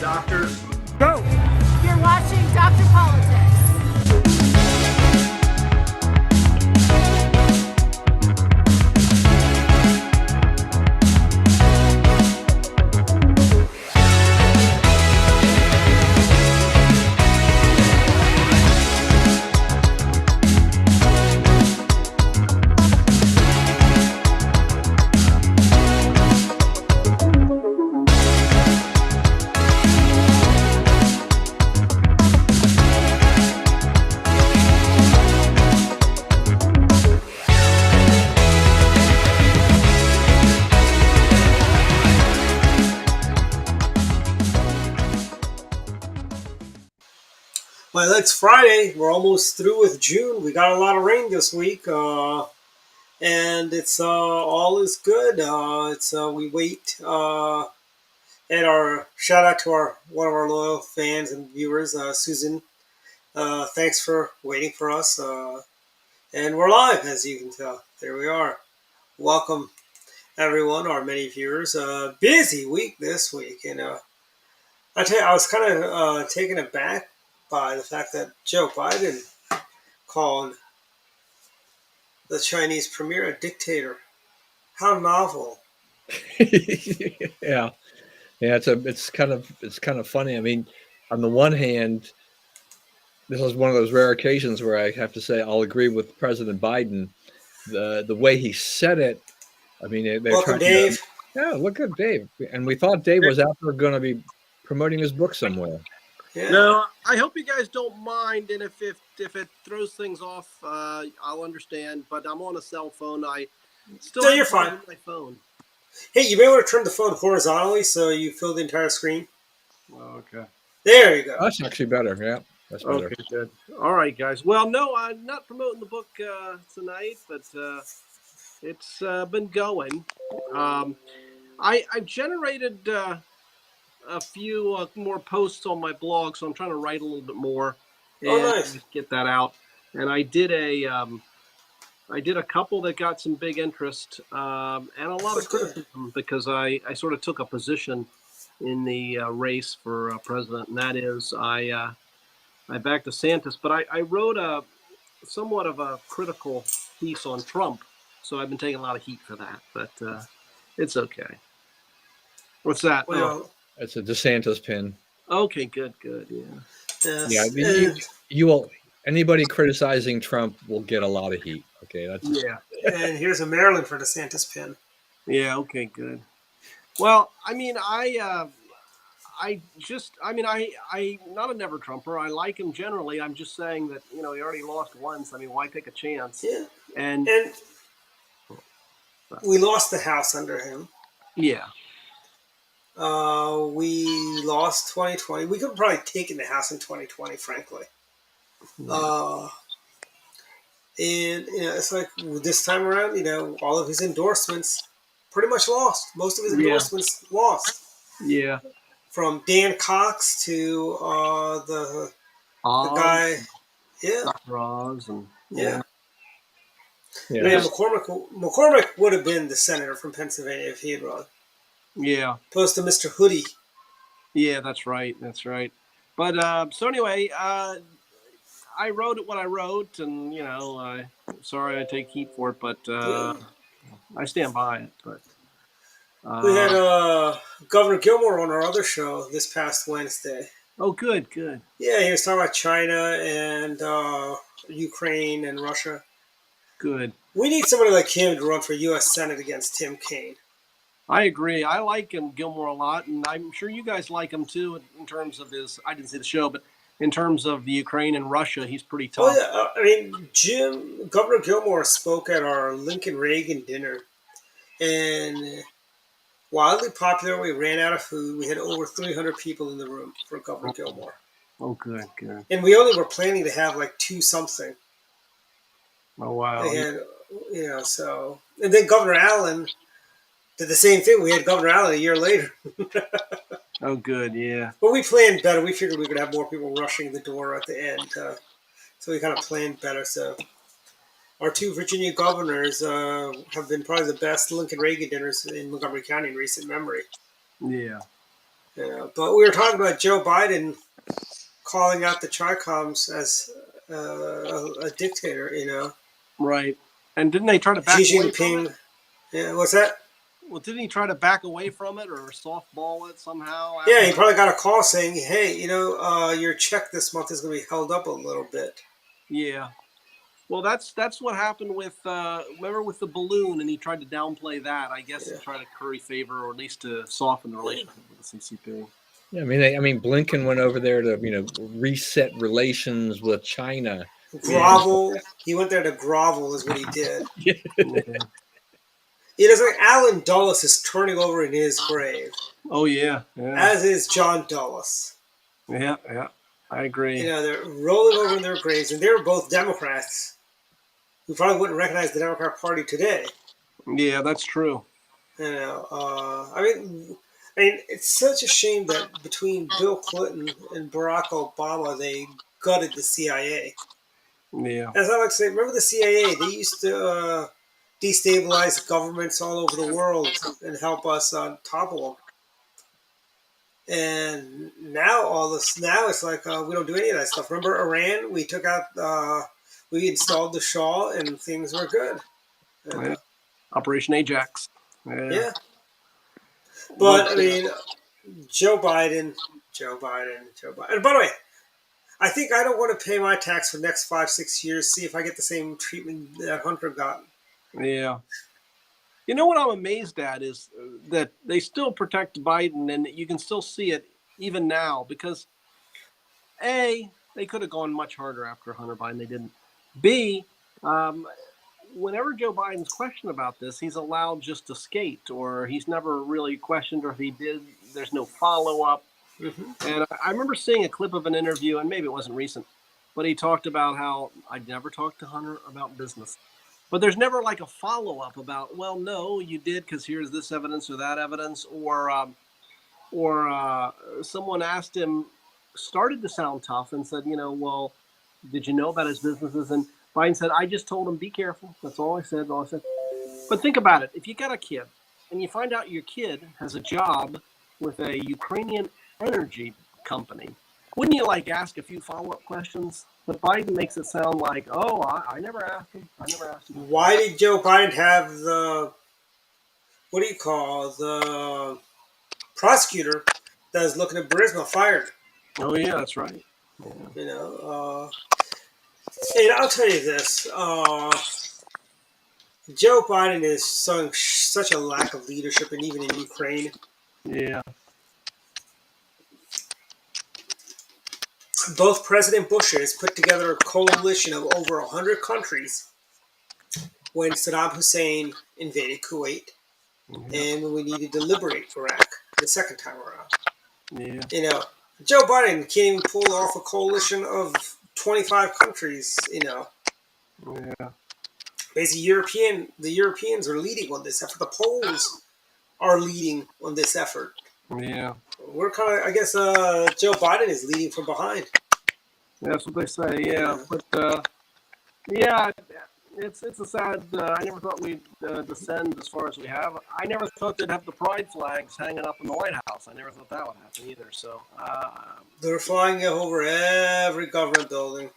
Doctors. Go! You're watching Dr. Politics. Well, it's Friday. We're almost through with June. We got a lot of rain this week, and it's all is good. We wait. And our shout out to our one of our loyal fans and viewers, Susan. Thanks for waiting for us. And we're live, as you can tell. There we are. Welcome, everyone, our many viewers. Busy week this week, and I tell you, I was kind of taken aback by the fact that Joe Biden called the Chinese premier a dictator. How novel! Yeah, it's kind of funny. I mean, on the one hand, this is one of those rare occasions where I have to say I'll agree with President Biden. The way he said it, I mean, they're Welcome, trying to. Dave. Yeah, look at Dave, and we thought Dave was out there going to be promoting his book somewhere. Yeah. No, I hope you guys don't mind, and if it throws things off, I'll understand. But I'm on a cell phone. I still No, have you're it fine. on my phone. Hey, you may want to turn the phone horizontally so you fill the entire screen. Oh, okay. There you go. That's actually better. Yeah, that's better. Okay, good. All right, guys. Well, no, I'm not promoting the book tonight, but it's been going. I've generated a few more posts on my blog, so I'm trying to write a little bit more and Nice. get that out. And I did a couple that got some big interest and a lot of criticism because I sort of took a position in the race for president, and that is I backed DeSantis, but I wrote a somewhat of a critical piece on Trump, so I've been taking a lot of heat for that, but it's okay. What's that? Well, It's a DeSantis pin. Okay, good, yeah. yes. Yeah, I mean, you will. Anybody criticizing Trump will get a lot of heat. Okay, that's And here's a Maryland for DeSantis pin. Yeah, okay, good. Well, I mean, I'm not a never Trumper. I like him generally. I'm just saying that, he already lost once. I mean, why take a chance? Yeah. And we lost the House under him. Yeah. We lost 2020. We could have probably taken the House in 2020, frankly. Yeah. And it's like this time around, all of his endorsements pretty much lost. Most of his endorsements lost. Yeah. From Dan Cox to the guy, Dr. Oz, and yeah. Man, McCormick would have been the senator from Pennsylvania if he had run. Yeah. Opposed to Mr. Hoodie. Yeah, that's right. But so anyway, I wrote what I wrote, and sorry I take heat for it, but I stand by it. But we had Governor Gilmore on our other show this past Wednesday. Oh, good. Yeah, he was talking about China and Ukraine and Russia. Good. We need somebody like him to run for U.S. Senate against Tim Kaine. I agree. I like him, Gilmore, a lot, and I'm sure you guys like him too in terms of his. I didn't see the show, but in terms of the Ukraine and Russia, he's pretty tough. Oh yeah, I mean, Governor Gilmore spoke at our Lincoln Reagan dinner, and wildly popular. We ran out of food. We had over 300 people in the room for Governor Gilmore. Oh, good. And we only were planning to have like 2 something. Oh wow. They had, so, and then Governor Allen did the same thing. We had Governor Allen a year later. Oh, good, yeah. But we planned better. We figured we could have more people rushing the door at the end. So we kind of planned better. So our 2 Virginia governors have been probably the best Lincoln Reagan dinners in Montgomery County in recent memory. Yeah. But we were talking about Joe Biden calling out the Tricoms as a dictator. Right. And didn't they try to Xi back away from it? Jinping. Yeah, what's that? Well, didn't he try to back away from it or softball it somehow? Yeah, After he probably got a call saying, "Hey, your check this month is going to be held up a little bit." Yeah. Well, that's what happened with remember with the balloon, and he tried to downplay that. I guess Yeah. to try to curry favor, or at least to soften the relationship with the CCP. Yeah, I mean, Blinken went over there to reset relations with China. Yeah. Grovel. He went there to grovel, is what he did. Yeah. It is like Alan Dulles is turning over in his grave, Oh yeah. Yeah. as is John Dulles. Yeah. Yeah. I agree. They're rolling over in their graves, and they were both Democrats who probably wouldn't recognize the Democrat Party today. Yeah, that's true. I mean, it's such a shame that between Bill Clinton and Barack Obama, they gutted the CIA. Yeah. As I like to say, remember the CIA? They used to destabilize governments all over the world and help us topple them. And now it's like we don't do any of that stuff. Remember Iran? We took out, we installed the Shah, and things were good. Yeah. Operation Ajax. Yeah. Yeah, but I mean, Joe Biden. And by the way, I think I don't want to pay my tax for the next 5-6 years. See if I get the same treatment that Hunter got. Yeah. You know what I'm amazed at is that they still protect Biden, and you can still see it even now because A, they could have gone much harder after Hunter Biden. They didn't. B, whenever Joe Biden's questioned about this, he's allowed just to skate, or he's never really questioned, or if he did, there's no follow up. Mm-hmm. And I remember seeing a clip of an interview, and maybe it wasn't recent, but he talked about how I'd never talked to Hunter about business. But there's never like a follow up about, well, no, you did because here's this evidence or that evidence, or someone asked him, started to sound tough, and said, well, did you know about his businesses? And Biden said, I just told him, be careful. That's all I said. But think about it. If you got a kid and you find out your kid has a job with a Ukrainian energy company, wouldn't you ask a few follow-up questions? But Biden makes it sound like, oh, I never asked him. Why did Joe Biden have the the prosecutor that was looking at Burisma fired? Oh yeah, that's right. Yeah. And I'll tell you this: Joe Biden is showing such a lack of leadership, and even in Ukraine. Yeah. Both President Bushes put together a coalition of over 100 countries when Saddam Hussein invaded Kuwait, and when we needed to liberate Iraq the second time around. Yeah. Joe Biden can't even pull off a coalition of 25 countries. Yeah. Basically, the Europeans are leading on this effort. The Poles are leading on this effort. Yeah. We're kind of, I guess, Joe Biden is leading from behind. That's what they say. Yeah. But yeah, it's a sad. I never thought we'd descend as far as we have. I never thought they'd have the pride flags hanging up in the White House. I never thought that would happen either. So they're flying over every government building.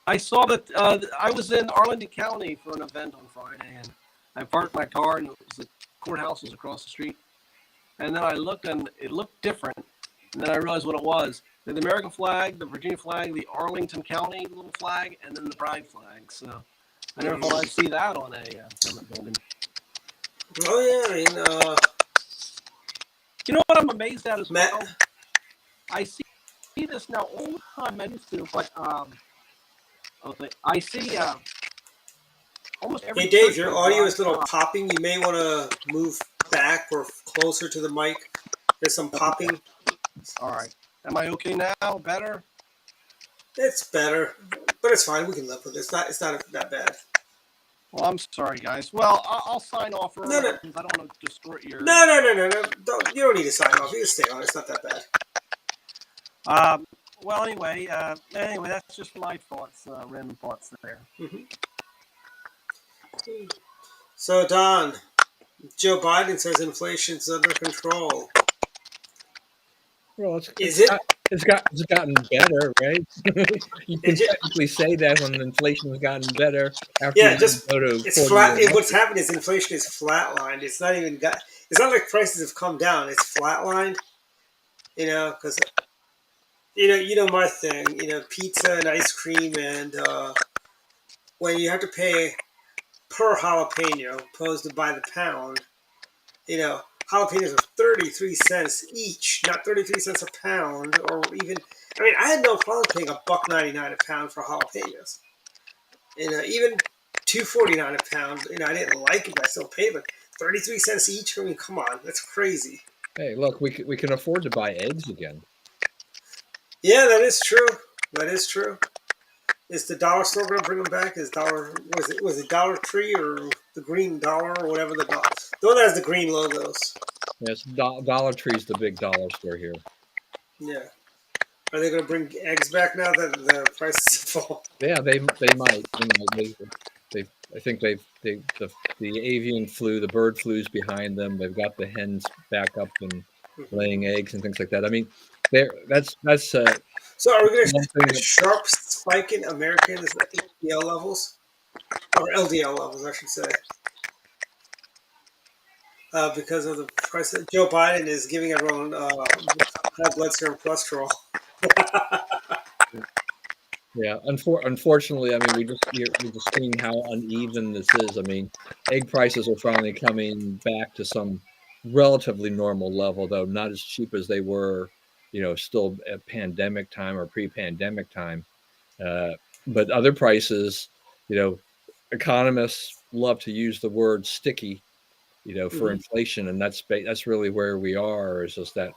I saw that. I was in Arlington County for an event on Friday, and I parked my car, and the courthouse was across the street. And then I looked, and it looked different. And then I realized what it was. The American flag, the Virginia flag, the Arlington County little flag, and then the pride flag. So I never thought I'd see that on a government building. Oh, yeah. You know what I'm amazed at as well? I see this now all the time. I used to, but I see almost every. Hey, Dave, your audio is a little popping. You may want to move back or closer to the mic. There's some popping. All right. Am I okay now? Better? It's better, but it's fine. We can live with it. It's not that bad. Well, I'm sorry, guys. Well, I'll sign off early because I don't want to distort your. No. You don't need to sign off. You can stay on. It's not that bad. Well, anyway, that's just my thoughts, random thoughts there. Mm-hmm. So, Don, Joe Biden says inflation's under control. Well, Is it? it's gotten better, right? You can Is it? technically say that when inflation has gotten better after Yeah, you just go to it's flat. 40-year What's record. happened is inflation is flatlined. It's not even got. It's not like prices have come down. It's flatlined. Because you know my thing. Pizza and ice cream, and when you have to pay per jalapeno opposed to by the pound, you know, jalapenos are 33 cents each, not 33 cents a pound, or even. I mean, I had no problem paying $1.99 a pound for jalapenos. Even $2.49 a pound. I didn't like it, but I still paid. But 33 cents each. I mean, come on, that's crazy. Hey, look, we can afford to buy eggs again. Yeah, that is true. That is true. Is the dollar store going to bring them back? Is dollar was it Dollar Tree or the Green Dollar or whatever the one that has the green logos? Yes, Dollar Tree's the big dollar store here. Yeah. Are they going to bring eggs back now that the prices have fallen? Yeah, they might. They I think the avian flu, the bird flu's behind them. They've got the hens back up and Mhm. laying eggs and things like that. I mean, that's So are we going to one see thing a that sharp spike in Americans' HDL levels or LDL levels, I should say, because of the price that Joe Biden is giving everyone high blood serum cholesterol? yeah, unfortunately, I mean, we're just seeing how uneven this is. I mean, egg prices are finally coming back to some relatively normal level, though not as cheap as they were, still at pandemic time or pre-pandemic time. Uh, but other prices, you know, economists love to use the word sticky, for Hmm. inflation, and that's really where we are. Is just that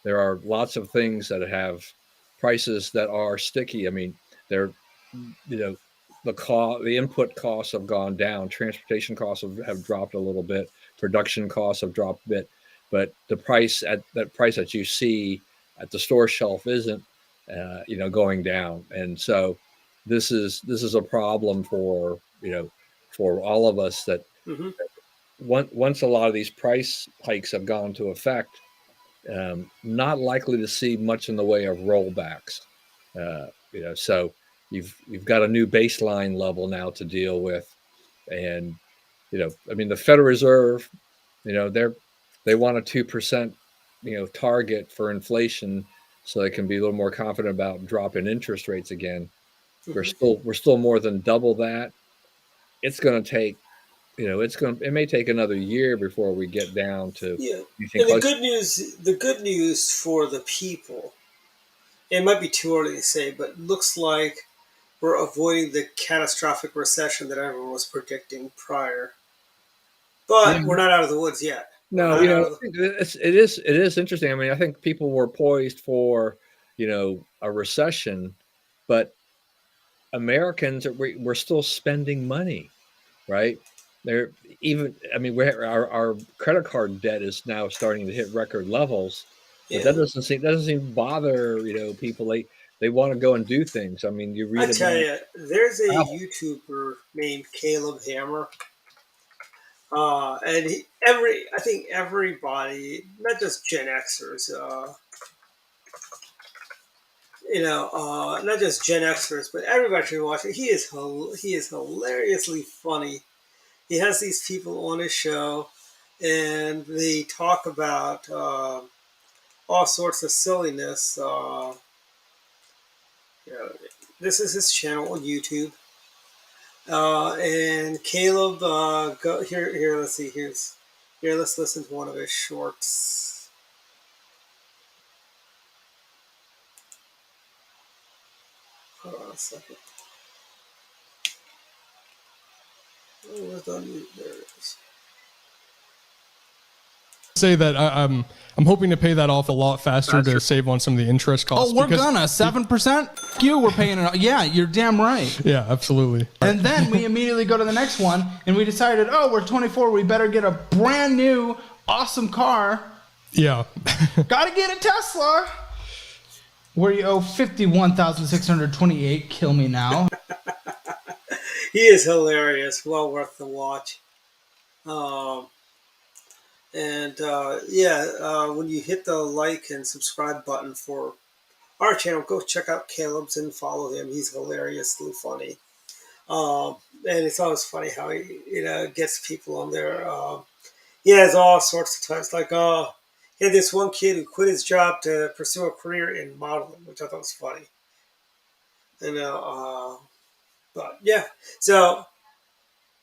there are lots of things that have prices that are sticky. I mean, they're you know the input costs have gone down, transportation costs have dropped a little bit, production costs have dropped a bit, but the price that you see at the store shelf isn't going down, and so this is a problem for all of us that Hmm. once a lot of these price hikes have gone into effect, not likely to see much in the way of rollbacks. So you've got a new baseline level now to deal with, and I mean the Federal Reserve, they want a 2% target for inflation, so they can be a little more confident about dropping interest rates again. Hmm. We're still more than double that. It's going to take it may take another year before we get down to Yeah. anything And the close. good news for the people, it might be too early to say, but looks like we're avoiding the catastrophic recession that everyone was predicting prior. Yeah, But we're not out of the woods yet. We're no, not out of the. it is interesting. I mean, I think people were poised for a recession, but Americans we're still spending money, right? They're even. I mean, our credit card debt is now starting to hit record levels, but Yeah. that doesn't seem to bother people. They want to go and do things. I mean, you I read tell about you, there's a travel. YouTuber named Caleb Hammer, and I think everybody, not just Gen Xers, not just Gen Xers, but everybody should watch it. He is hilariously funny. He has these people on his show, and they talk about all sorts of silliness. You know, this is his channel on YouTube. And Caleb, go here. Let's see. Here. Let's listen to one of his shorts. Hold on a second. Oh, where's the unmute? There it is. Say that I'm hoping to pay that off a lot faster to save on some of the interest costs. Oh, we're gonna 7%. You we're paying it. Yeah, you're damn right. Yeah, absolutely. And then we immediately go to the next one, and we decided, oh, we're 24. We better get a brand new, awesome car. Yeah. Gotta get a Tesla. Where you owe 51,628. Kill me now. He is hilarious. Well worth the watch. Um, And when you hit the like and subscribe button for our channel, go check out Caleb's and follow him. He's hilariously funny. Um, and it's always funny how he gets people on there. He has all sorts of times. Like he had this one kid who quit his job to pursue a career in modeling, which I thought was funny. And but yeah, so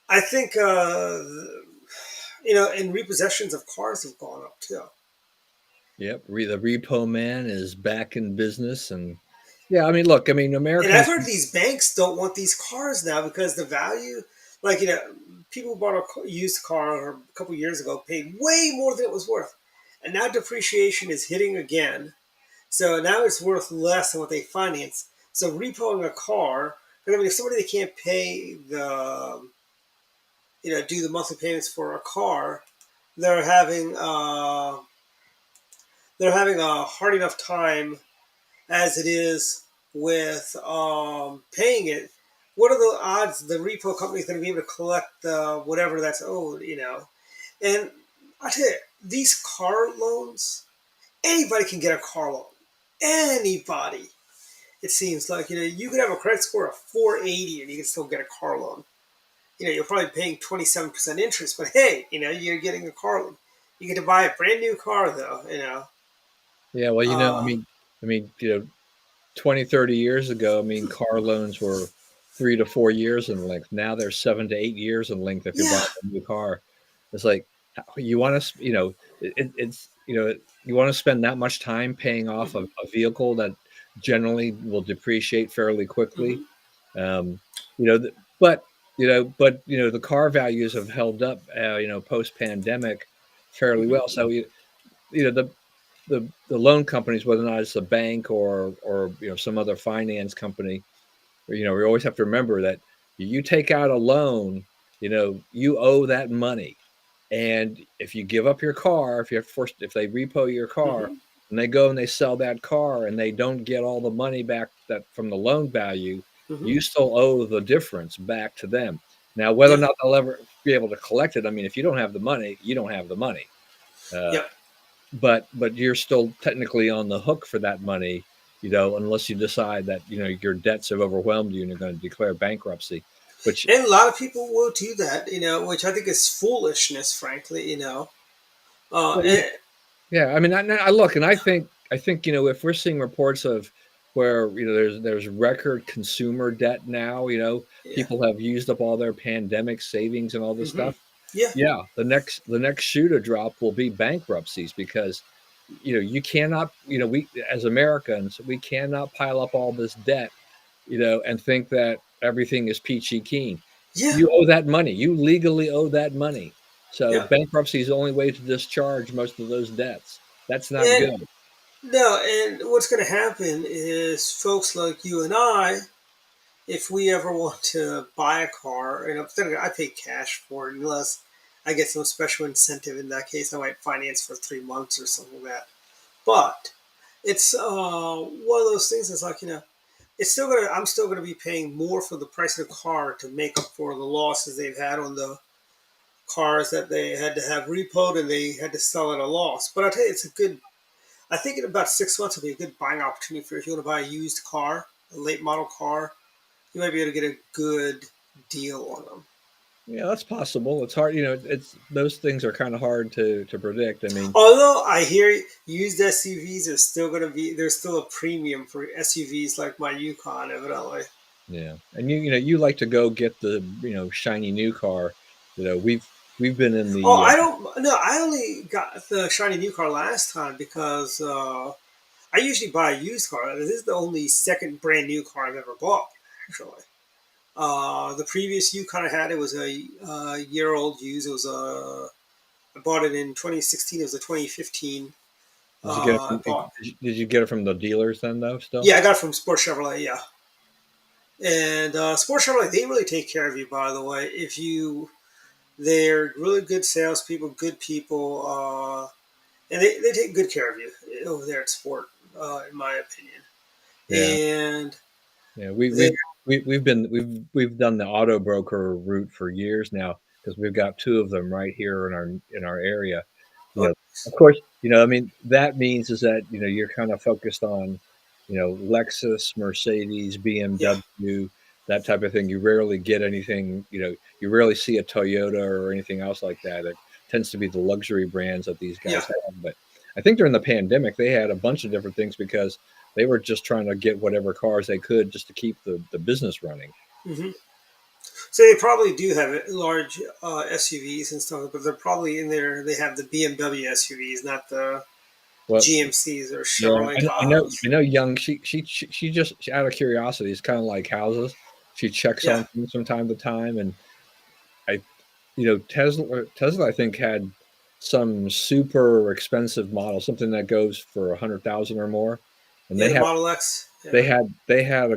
I think and repossessions of cars have gone up too. Yep, the repo man is back in business, and yeah, I mean, look, I mean, And I've Americans. heard these banks don't want these cars now because the value, like people who bought a used car a couple years ago paid way more than it was worth, and now depreciation is hitting again. So now it's worth less than what they finance. So repoing a car, because I mean, if somebody can't pay the, do the monthly payments for a car, they're having a hard enough time as it is with paying it. What are the odds the repo company is going to be able to collect whatever that's owed? And I tell you, these car loans, anybody can get a car loan. Anybody. It seems like you could have a credit score of 480 and you can still get a car loan. You're probably paying 27% interest, but hey, you're getting a car loan. You get to buy a brand new car though. Yeah, well, Uh, I mean, 20, 30 years ago, I mean, car loans were 3 to 4 years in length. Now they're 7 to 8 years in length if you're buying yeah. a new car. It's like you want to, it's you want to spend that much time paying off Hmm. a vehicle that generally will depreciate fairly quickly. Hmm. Um, you know, th- but the car values have held up, post pandemic fairly Hmm. well. So you know the loan companies, whether or not it's a bank or some other finance company, we always have to remember that you take out a loan, you owe that money, and if you give up your car, if they repo your car, Hmm. and they go and they sell that car and they don't get all the money back that from the loan value, Hmm. you still owe the difference back to them. Now, whether or Yeah. not they'll ever be able to collect it, I mean, if you don't have the money, you don't have the money. Uh, Yep. but you're still technically on the hook for that money, unless you decide that your debts have overwhelmed you and you're going to declare bankruptcy. Which, And a lot of people will do that, which I think is foolishness, frankly. well, And, yeah, I mean, I look, and I think if we're seeing reports of where there's record consumer debt now, yeah. people have used up all their pandemic savings and all this Hmm. stuff. Yeah. Yeah, the next shoe to drop will be bankruptcies because you cannot, we as Americans, we cannot pile up all this debt, and think that everything is peachy keen. Yeah. You owe that money. You legally owe that money. So Yeah. bankruptcy is the only way to discharge most of those debts. That's not And good. no, and what's going to happen is folks like you and I, if we ever want to buy a car, I pay cash for it unless I get some special incentive. In that case, I might finance for 3 months or something like that. But it's one of those things. It's like it's still gonna. I'm still gonna be paying more for the price of the car to make up for the losses they've had on the cars that they had to have repoed and they had to sell at a loss. But I tell you, it's a good. I think in about 6 months it'll be a good buying opportunity for if you want to buy a used car, a late model car. You might be able to get a good deal on them. Yeah, that's possible. It's hard, it's those things are kind of hard to predict. I mean, Although I hear used SUVs are still going to be, there's still a premium for SUVs like my Yukon, evidently. yeah. And you like to go get the, shiny new car. We've been in Oh, the I don't. No, I only got the shiny new car last time because I usually buy a used car. This is the only second brand new car I've ever bought, actually. The previous Yukon I had, it was a year old used. It was I bought it in 2016. It was a 2015. did you get it I from bought. did you get it from the dealers then though still? Yeah, I got it from Sport Chevrolet. Yeah, and Sport Chevrolet, they really take care of you. By the way, they're really good salespeople, good people, and they take good care of you over there at Sport, in my opinion. Yeah. And Yeah, we they, we've we've done the auto broker route for years now because we've got two of them right here in our area. you know, of course, I mean, that means is that, you're kind of focused on, Lexus, Mercedes, Yeah. BMW, that type of thing. You rarely get anything, you rarely see a Toyota or anything else like that. It tends to be the luxury brands that these Yeah. guys have. But I think during the pandemic, they had a bunch of different things because they were just trying to get whatever cars they could just to keep the business running. Hmm. So they probably do have large SUVs and stuff, but they're probably in there. They have the BMW SUVs, not the Well, GMCs or yeah, Chevrolet I know, Tahoes. Young. She just out of curiosity, it's kind of like houses. She checks Yeah. on things from time to time, and I, Tesla, I think had some super expensive model, something that goes for 100,000 or more, and Yeah. The Model X. Yeah. they had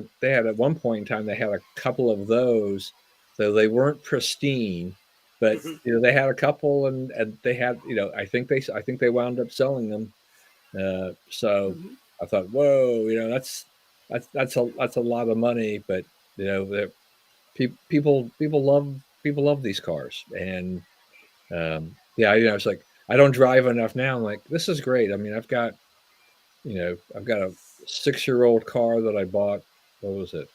at one point in time they had a couple of those, so they weren't pristine, but Hmm. they had a couple, and they had I think they wound up selling them. So Hmm. I thought, whoa, that's a lot of money, but people love these cars, and yeah, it's like I don't drive enough now. I'm like, this is great. I mean, I've got a 6-year old car that I bought. What was it,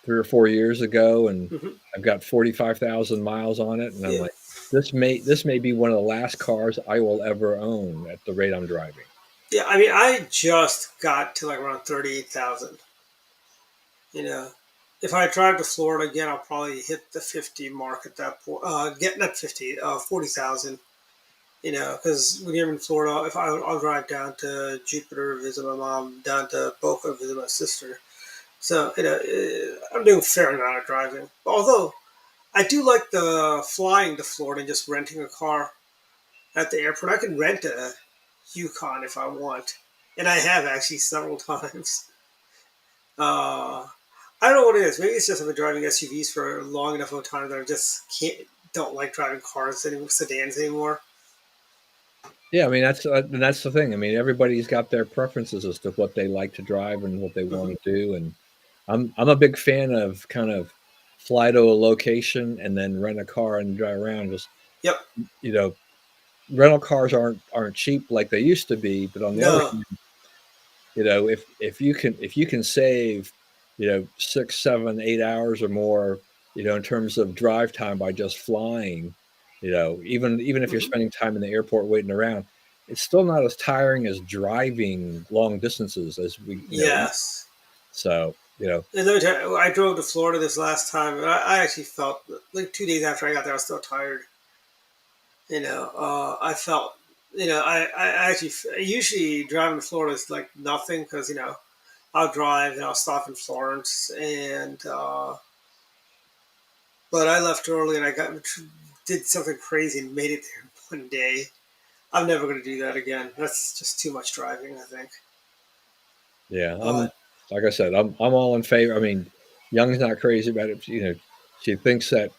3 or 4 years ago, and Hmm. I've got 45,000 miles on it, and I'm Yeah. like, this may be one of the last cars I will ever own at the rate I'm driving. Yeah. I mean, I just got to like around 38,000. You know, if I drive to Florida again, I'll probably hit the 50 mark at that point. Get not 50, 40,000. Because when you're in Florida, if I'll drive down to Jupiter, visit my mom, down to Boca, visit my sister. So, I'm doing a fair amount of driving. Although, I do like the flying to Florida and just renting a car at the airport. I can rent a Yukon if I want. And I have actually several times. Uh, I don't know what it is. Maybe it's just I've been driving SUVs for a long enough of a time that I just don't like driving cars anymore, sedans anymore. Yeah, I mean that's the thing. I mean, everybody's got their preferences as to what they like to drive and what they Hmm. want to do, and I'm a big fan of kind of fly to a location and then rent a car and drive around. Just Yep. you know, rental cars aren't cheap like they used to be, but on the other No. hand, if you can save 6, 7, 8 hours or more, in terms of drive time by just flying, even if you're Hmm. spending time in the airport waiting around, it's still not as tiring as driving long distances as Yes. so And let me tell you, I drove to Florida this last time, and I actually felt like 2 days after I got there, I was still tired. I felt, I actually usually driving to Florida is like nothing because I'll drive and I'll stop in Florence, and but I left early and did something crazy and made it there in one day. I'm never going to do that again. That's just too much driving, I think. yeah, Uh, like I said, I'm all in favor. I mean, Young's not crazy about it. She thinks that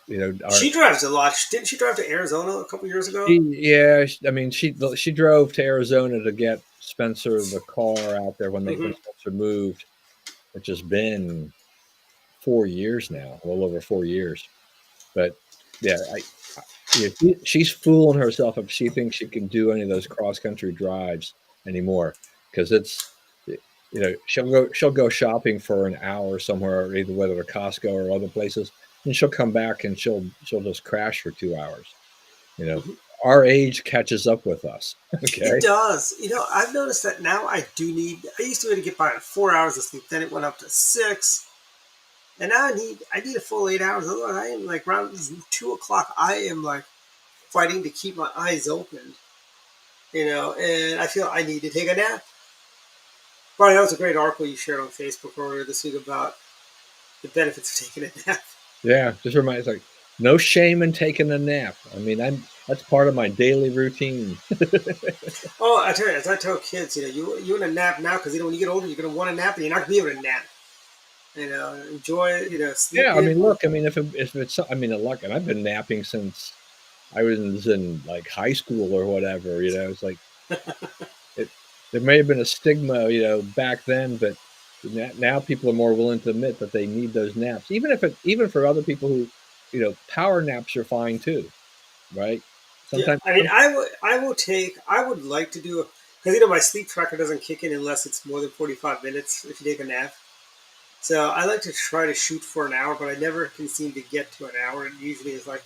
our she drives a lot. Didn't she drive to Arizona a couple years ago? I mean, she drove to Arizona to get Spencer the car out there when Hmm. Spencer moved, which has been 4 years now, a little over 4 years. But yeah, she's fooling herself if she thinks she can do any of those cross country drives anymore, because she'll go shopping for an hour somewhere, either whether to Costco or other places, and she'll come back and she'll just crash for 2 hours. You know, Hmm. our age catches up with us. It Okay. does. I've noticed that now I do need. I used to be able to get by on 4 hours of sleep. Then it went up to 6, and now I need a full 8 hours. Otherwise, I am like around 2 o'clock. I am like fighting to keep my eyes open. And I feel I need to take a nap. Brian, that was a great article you shared on Facebook earlier this week about the benefits of taking a nap. Yeah, just reminds like no shame in taking a nap. I mean, that's part of my daily routine. Oh, I tell you, as I tell kids, you want to nap now because when you get older, you're gonna want to nap, and you're not gonna be able to nap. Enjoy it. Sleep Yeah, I in. mean, look, I mean, if it's, I mean, look, and I've been napping since I was in like high school or whatever. It's like it. There may have been a stigma, back then, but now people are more willing to admit that they need those naps, even for other people who, power naps are fine too, right? Yeah, Sometimes, I mean, I would like to do because my sleep tracker doesn't kick in unless it's more than 45 minutes if you take a nap. So I like to try to shoot for an hour, but I never can seem to get to an hour. It usually is like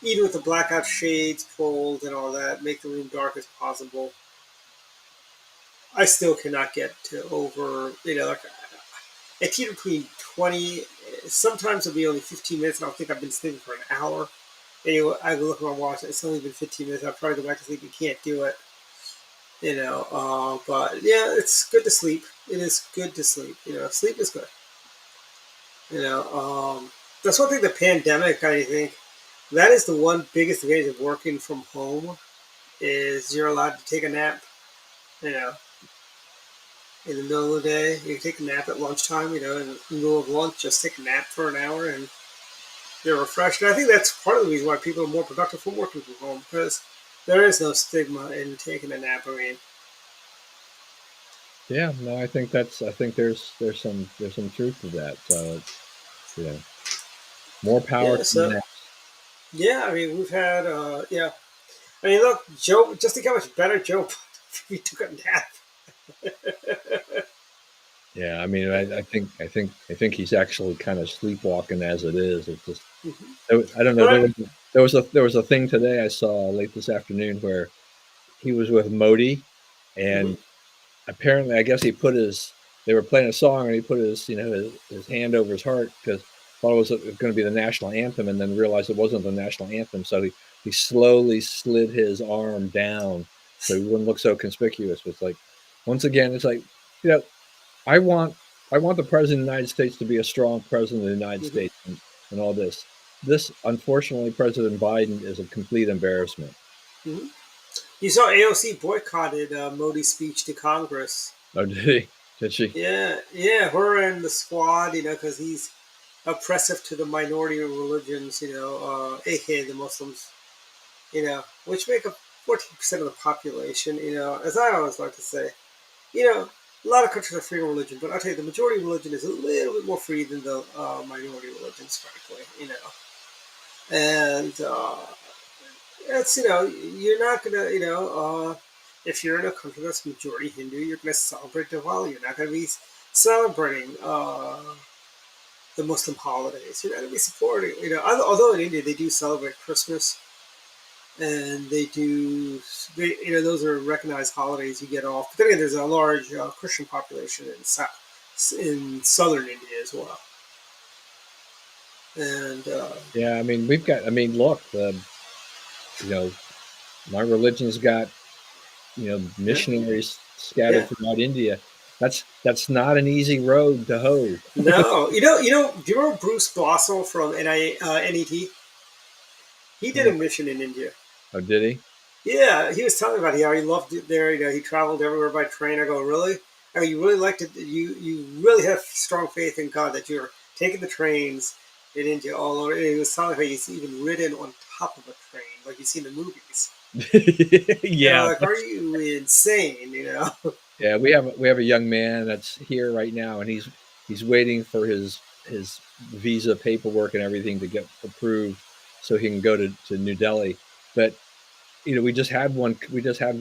even with the blackout shades pulled and all that, make the room dark as possible. I still cannot get to over like it's either between 20. Sometimes it'll be only 15 minutes, and I'll think I've been sleeping for an hour. Anyway, I look at my watch. It's only been 15 minutes. I'll try to go back to sleep. You can't do it. But yeah, it's good to sleep. It is good to sleep. Sleep is good. That's one thing. The pandemic, I think, that is the one biggest advantage of working from home is you're allowed to take a nap. You know, in the middle of the day, you can take a nap at lunchtime. In the middle of lunch, just take a nap for an hour and you're refreshed. And I think that's part of the reason why people are more productive from working from home because there is no stigma in taking a nap. I mean, yeah, no, I think there's some truth to that. So you know, more power yeah. to the So naps. yeah, I mean, we've had yeah. I mean, look, Joe. Just think how much better Joe if he took a nap. Yeah, I mean, I think he's actually kind of sleepwalking as it is. It's just Mhm. I don't know. But There was a thing today I saw late this afternoon where he was with Modi, mhm. and apparently, I guess they were playing a song, and he put his hand over his heart because thought it was going to be the national anthem, and then realized it wasn't the national anthem. So he slowly slid his arm down so he wouldn't look so conspicuous. It's like once again, it's like you know, I want I want the president of the United States to be a strong president of the United Mhm. States and all this. This unfortunately, President Biden is a complete embarrassment. Mhm. You saw AOC boycotted Modi's speech to Congress. Oh, did he? Did she? Yeah, yeah, her and the squad, because he's oppressive to the minority religions, aka the Muslims, which make up 14% of the population. As I always like to say, a lot of countries are free in religion, but I'll tell you, the majority religion is a little bit more free than the minority religions, frankly. And it's you're not gonna if you're in a country that's majority Hindu, you're gonna celebrate Diwali. You're not gonna be celebrating the Muslim holidays. You're not gonna be supporting. Although in India they do celebrate Christmas and they do. Those are recognized holidays you get off. But then again, there's a large Christian population in southern India as well. And Yeah, I mean, I mean, look, you know, my religion's got, yeah, missionaries yeah. scattered throughout India. That's not an easy road to hoe. No, do you remember Bruce Blossom from NET? He did a mission in India. Oh, did he? Yeah, he was telling me about how he loved it there. He traveled everywhere by train. I go, really? I go, you really liked it. You really have strong faith in God that you're taking the trains in India all over. And he was telling me how he's even ridden on top of a train, like you see in the movies. And I'm Yeah, like, are you insane? yeah. We have a young man that's here right now, and he's waiting for his visa paperwork and everything to get approved so he can go to New Delhi. But we just had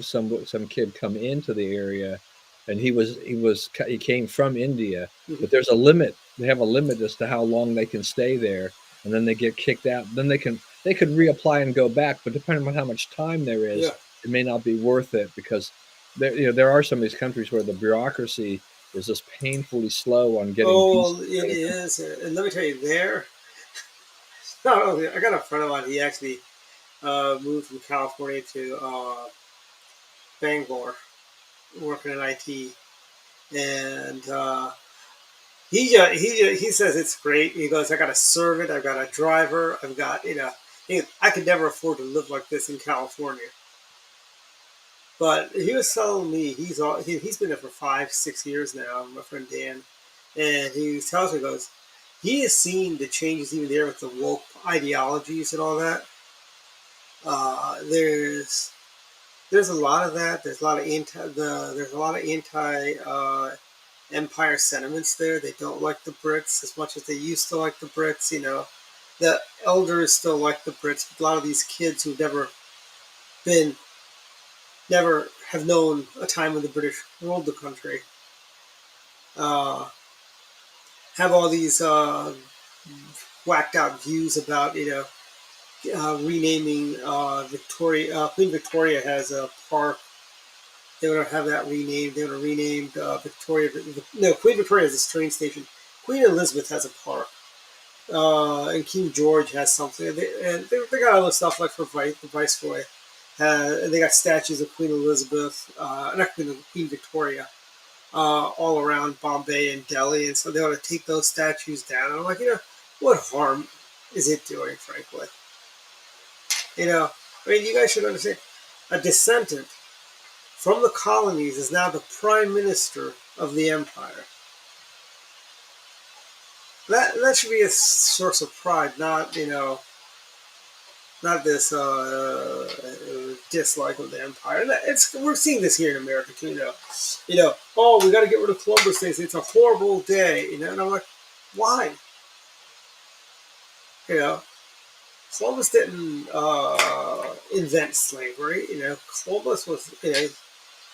some kid come into the area, and he came from India, Mhm. but there's a limit. They have a limit as to how long they can stay there, and then they get kicked out. Then they could reapply and go back, but depending on how much time there is, Yeah. it may not be worth it because there are some of these countries where the bureaucracy is just painfully slow on getting visas. Oh, it is. And let me tell you, not only, I got a friend of mine. He actually moved from California to Bangalore, working in IT, and he says it's great. He goes, I got a servant, I've got a driver, I've got I could never afford to live like this in California. But he was telling me he's been there for 5 6 years now. My friend Dan, and he tells me he has seen the changes even there with the woke ideologies and all that. There's a lot of that. There's a lot of anti empire sentiments there. They don't like the Brits as much as they used to like the Brits. The elders still like the Brits. But a lot of these kids who never been never have known a time when the British ruled the country. Uh, have all these whacked out views about renaming Queen Victoria has a park. They want to have that renamed. They want to rename Victoria. No, Queen Victoria has a train station. Queen Elizabeth has a park. And King George has something. They got other stuff like for the Viceroy. And they got statues of Queen Elizabeth, not Queen Victoria, all around Bombay and Delhi. And so they want to take those statues down. And I'm like, what harm is it doing, frankly? I mean, you guys should understand. A descendant from the colonies is now the prime minister of the empire. That should be a source of pride, not not this dislike of the empire. And we're seeing this here in America too. Oh, we got to get rid of Columbus Day. It's a horrible day. And I'm like, why? Columbus didn't invent slavery. Columbus was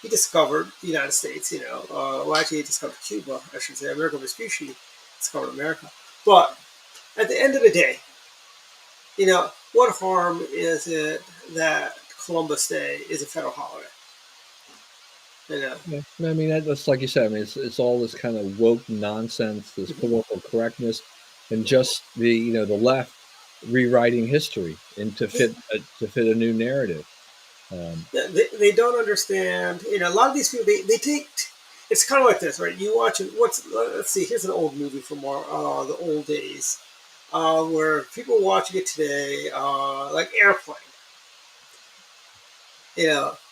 he discovered the United States. Well, actually, he discovered Cuba. I should say, America Vespucci discovered America. But at the end of the day, what harm is it that Columbus Day is a federal holiday? Yeah. I mean, that's like you said. I mean, it's all this kind of woke nonsense, this political correctness, and just the left rewriting history and to fit a new narrative. They don't understand. A lot of these people they take. It's kind of like this, right? You watch it. Let's see. Here's an old movie from the old days, where people watching it today, like Airplane.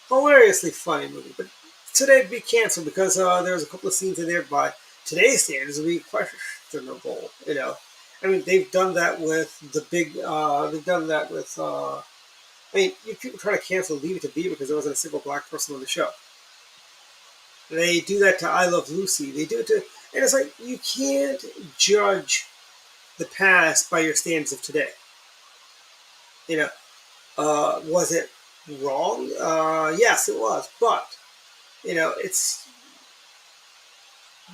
Hilariously funny movie, but today it'd be canceled because there's a couple of scenes in there by today's standards would be questionable. I mean, they've done that with the big. They've done that with. I mean, people try to cancel Leave It to Beaver because there wasn't a single black person on the show. They do that to I Love Lucy. They do it to, and it's like you can't judge the past by your standards of today. Was it wrong? Yes, it was, but it's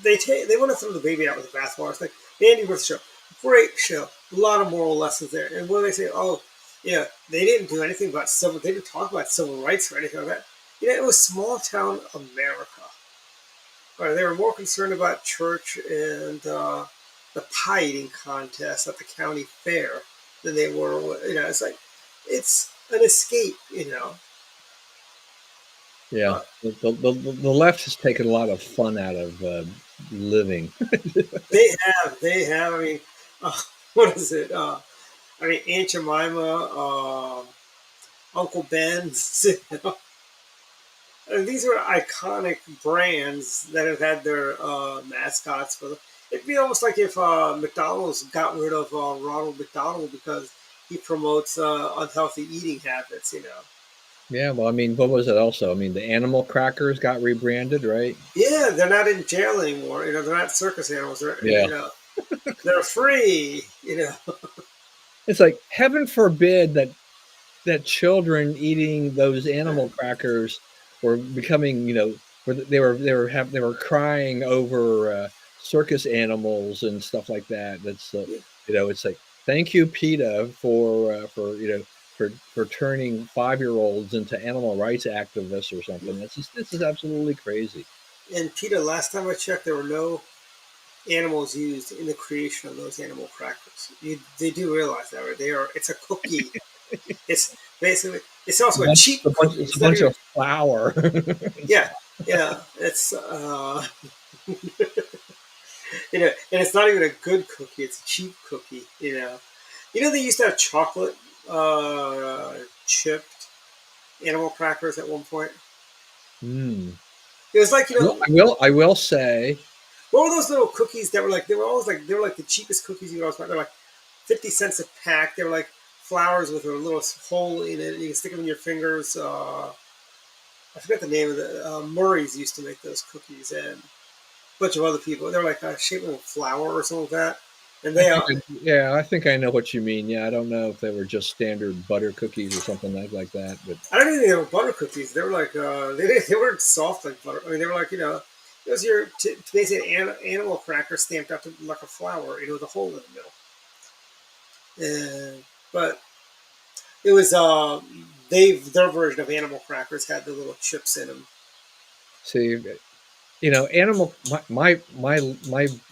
they want to throw the baby out with the bathwater. It's like the Andy Griffith Show, great show, a lot of moral lessons there. And when they say, oh, they didn't do anything about they didn't talk about civil rights or anything like that. It was small town America. Right, they were more concerned about church and the pie eating contest at the county fair than they were. It's like it's an escape. Yeah, the left has taken a lot of fun out of living. They have. I mean, what is it? I mean, Aunt Jemima, Uncle Ben's. These are iconic brands that have had their mascots for them. It'd be almost like if McDonald's got rid of Ronald McDonald because he promotes unhealthy eating habits. Yeah, well, I mean, what was it also? I mean, the animal crackers got rebranded, right? Yeah, they're not in jail anymore. They're not circus animals. They're free. It's like heaven forbid that children eating those animal crackers were becoming, they were crying over circus animals and stuff like that. That's it's like thank you, PETA, for turning 5-year-olds into animal rights activists or something. This is absolutely crazy. And PETA, last time I checked, there were no animals used in the creation of those animal crackers. They do realize that, right? It's a cookie. It's basically, it's also a cheap cookie. It's a bunch of flour. Yeah. It's and it's not even a good cookie. It's a cheap cookie. They used to have chocolate chipped animal crackers at one point. Mm. It was like I will say. What were those little cookies that were like? They were like the cheapest cookies you could always find. They're like 50 cents a pack. They were like flowers with a little hole in it. You can stick them in your fingers. I forget the name of the Murray's used to make those cookies, and a bunch of other people. They're like shaped like a flower or something like that. And they are. Yeah, I think I know what you mean. Yeah, I don't know if they were just standard butter cookies or something like that, but I don't even think they were butter cookies. They were like they weren't soft like butter. I mean, they were like it was your basically animal cracker stamped up like a flower, with a hole in the middle. And but it was their version of animal crackers had the little chips in them. see, animal. My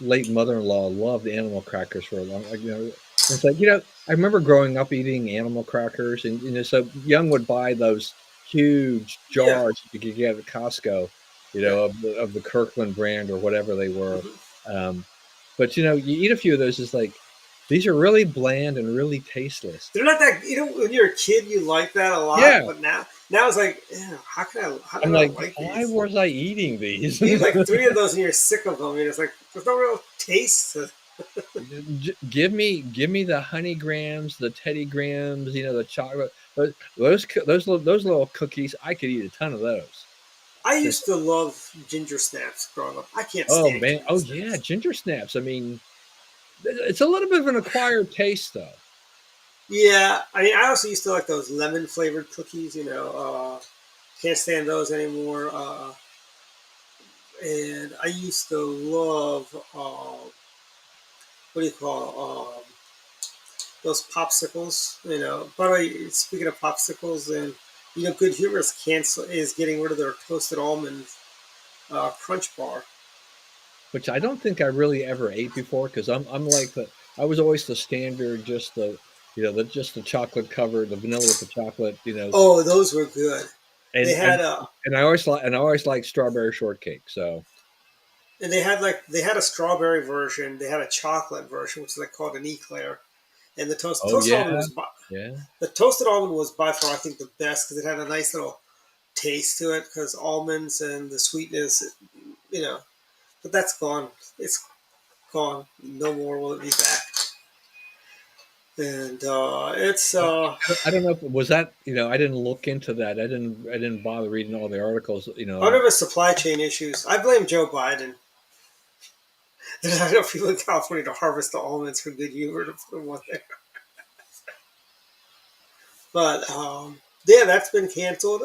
late mother-in-law loved animal crackers for a long. It's like I remember growing up eating animal crackers, and so Young would buy those huge Yeah, jars you could get at Costco, yeah. of the Kirkland brand or whatever they were. Hmm. Um, but you eat a few of those, it's like these are really bland and really tasteless. They're not that. When you're a kid, you like that a lot, Yeah, but now it's like, how I'm did I like, like why these? was I eating these? You eat like three of those and you're sick of them. And it's like there's no real taste. Give me the honey grams, the Teddy grams, the chocolate. Those little cookies. I could eat a ton of those. I Just used to love ginger snaps growing up. I can't oh stand man, ginger oh yeah, snaps. ginger snaps. I mean, it's a little bit of an acquired taste though. Yeah, I mean, I also used to like those lemon flavored cookies. Can't stand those anymore. And I used to love what do you call those popsicles? By the way, speaking of popsicles, and Good Humor is getting rid of their toasted almond crunch bar. Which I don't think I really ever ate before because I'm like I was always the standard, just the chocolate covered, the vanilla with the chocolate, Oh, those were good. They and had and a and I always like strawberry shortcake. So and they had a strawberry version. They had a chocolate version, which is like called an eclair. And the oh toasted yeah, almond yeah. was by far I think the best because it had a nice little taste to it because almonds and the sweetness, you know. But that's gone. It's gone. No more will it be back. And it's I don't know if was that I didn't look into that. I didn't bother reading all the articles. Under the supply chain issues. I blame Joe Biden. There's not enough people in California to harvest the almonds for Good Humor to put them on there. But yeah, that's been canceled.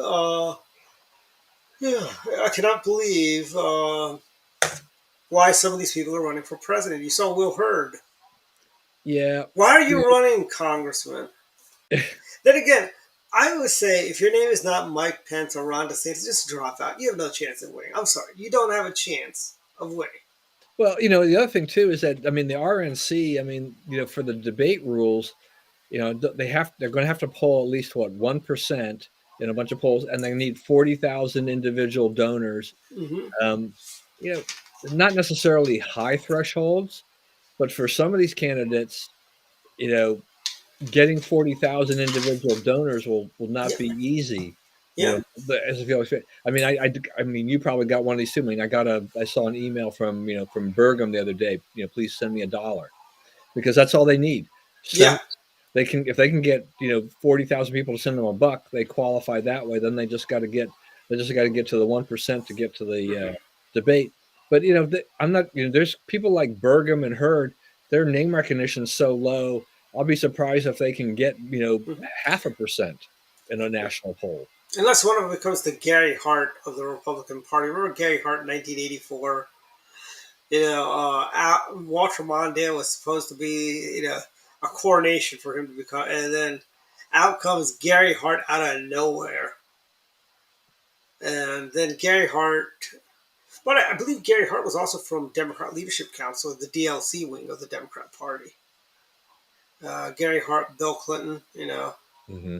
Yeah, I cannot believe why some of these people are running for president. You saw Will Hurd. Yeah, Why are you running, Congressman? Then again, I would say if your name is not Mike Pence or Ron DeSantis, just drop out. You have no chance of winning. I'm sorry, you don't have a chance of winning. well, the other thing too is that the RNC. For the debate rules, they're going to have to poll at least 1% in a bunch of polls, and they need 40,000 individual donors. Hmm. Um, you know, not necessarily high thresholds, but for some of these candidates, you know, getting 40,000 individual donors will not Yeah, be easy. yeah, But as if you always, I mean, you probably got one of these too. I saw an email from Bergam the other day. Please send me $1 because that's all they need. yeah. Send if they can get 40,000 people to send them $1, they qualify that way. Then they just got to get to the 1% to get to the Hmm. debate. But I'm not. There's people like Bergam and Hurd. Their name recognition is so low. I'll be surprised if they can get Hmm. 0.5% in a national poll. Unless one of them comes to Gary Hart of the Republican Party. Remember Gary Hart in 1984? Walter Mondale was supposed to be, a coronation for him to become, and then out comes Gary Hart out of nowhere. And then Gary Hart, but I believe Gary Hart was also from Democrat Leadership Council, the DLC wing of the Democrat Party. Gary Hart, Bill Clinton, Hmm.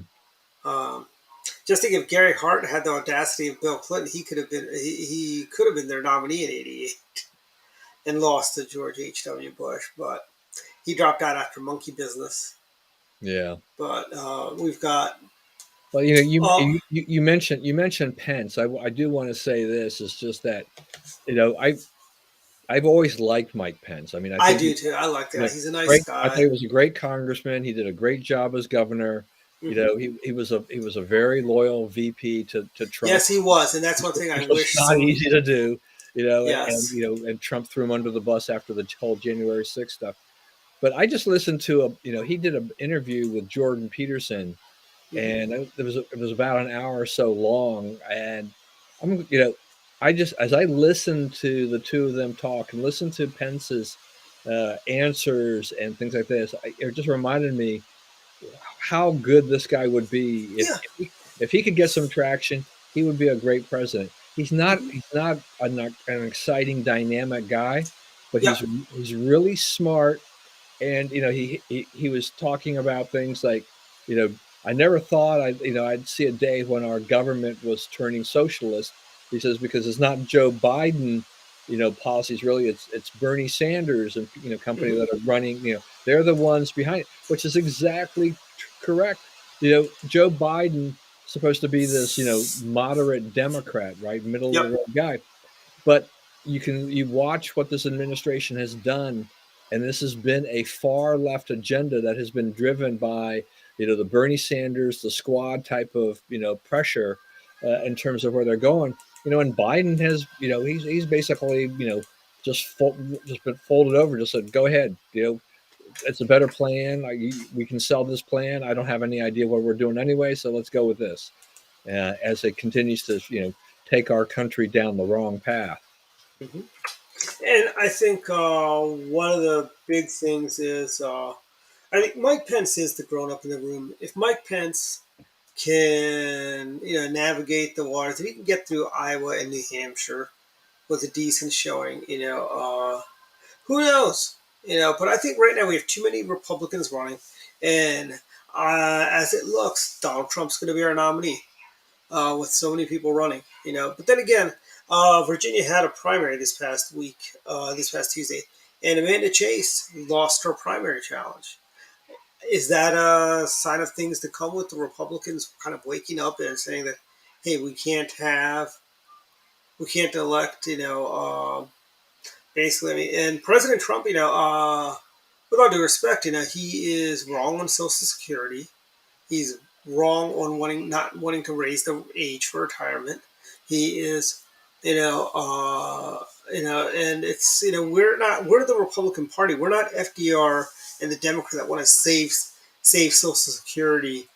um, just think if Gary Hart had the audacity of Bill Clinton, he could have been their nominee in '88 and lost to George H.W. Bush, but he dropped out after Monkey Business. Yeah. But we've got Well, oh, you mentioned Pence. I do want to say this is just that you know I I've always liked Mike Pence. I mean, I I think do too. I like you know, that. He's a nice great. I think guy. he was a great congressman. He did a great job as governor. Hmm. He was a very loyal VP to Trump, Yes, he was, and that's one thing I which was wish not some. easy to do. Yes. And Trump threw him under the bus after the whole January 6th stuff. but I just listened to he did an interview with Jordan Peterson, and it was about an hour or so long, and I just as I listened to the two of them talk and listen to Pence's answers and things like this, it just reminded me how good this guy would be Yeah. if he could get some traction. He would be a great president. Hmm. He's not an exciting, dynamic guy, but Yeah. he's really smart. And he was talking about things like, I never thought I'd see a day when our government was turning socialist. He says because it's not Joe Biden, policies really. It's Bernie Sanders and company Hmm. that are running. They're the ones behind it, which is exactly correct. Joe Biden supposed to be this moderate Democrat, right, middle of the Yep. road guy, but you watch what this administration has done, and this has been a far left agenda that has been driven by the Bernie Sanders, the squad type of pressure in terms of where they're going. And Biden has he's basically just been folded over, just said go ahead, it's a better plan. We can sell this plan. I don't have any idea what we're doing anyway, so let's go with this. As it continues to take our country down the wrong path. Hmm. And I think one of the big things is I think Mike Pence is the grown up in the room. If Mike Pence can navigate the waters, if he can get through Iowa and New Hampshire with a decent showing, who knows? But I think right now we have too many Republicans running, and as it looks, Donald Trump's going to be our nominee with so many people running. But then again, Virginia had a primary this past week, this past Tuesday, and Amanda Chase lost her primary challenge. Is that a sign of things to come with the Republicans kind of waking up and saying that, hey, we can't elect, basically, I mean, and President Trump, with all due respect, he is wrong on Social Security. He's wrong on not wanting to raise the age for retirement. He is, and it's we're the Republican Party. We're not FDR and the Democrats that want to save Social Security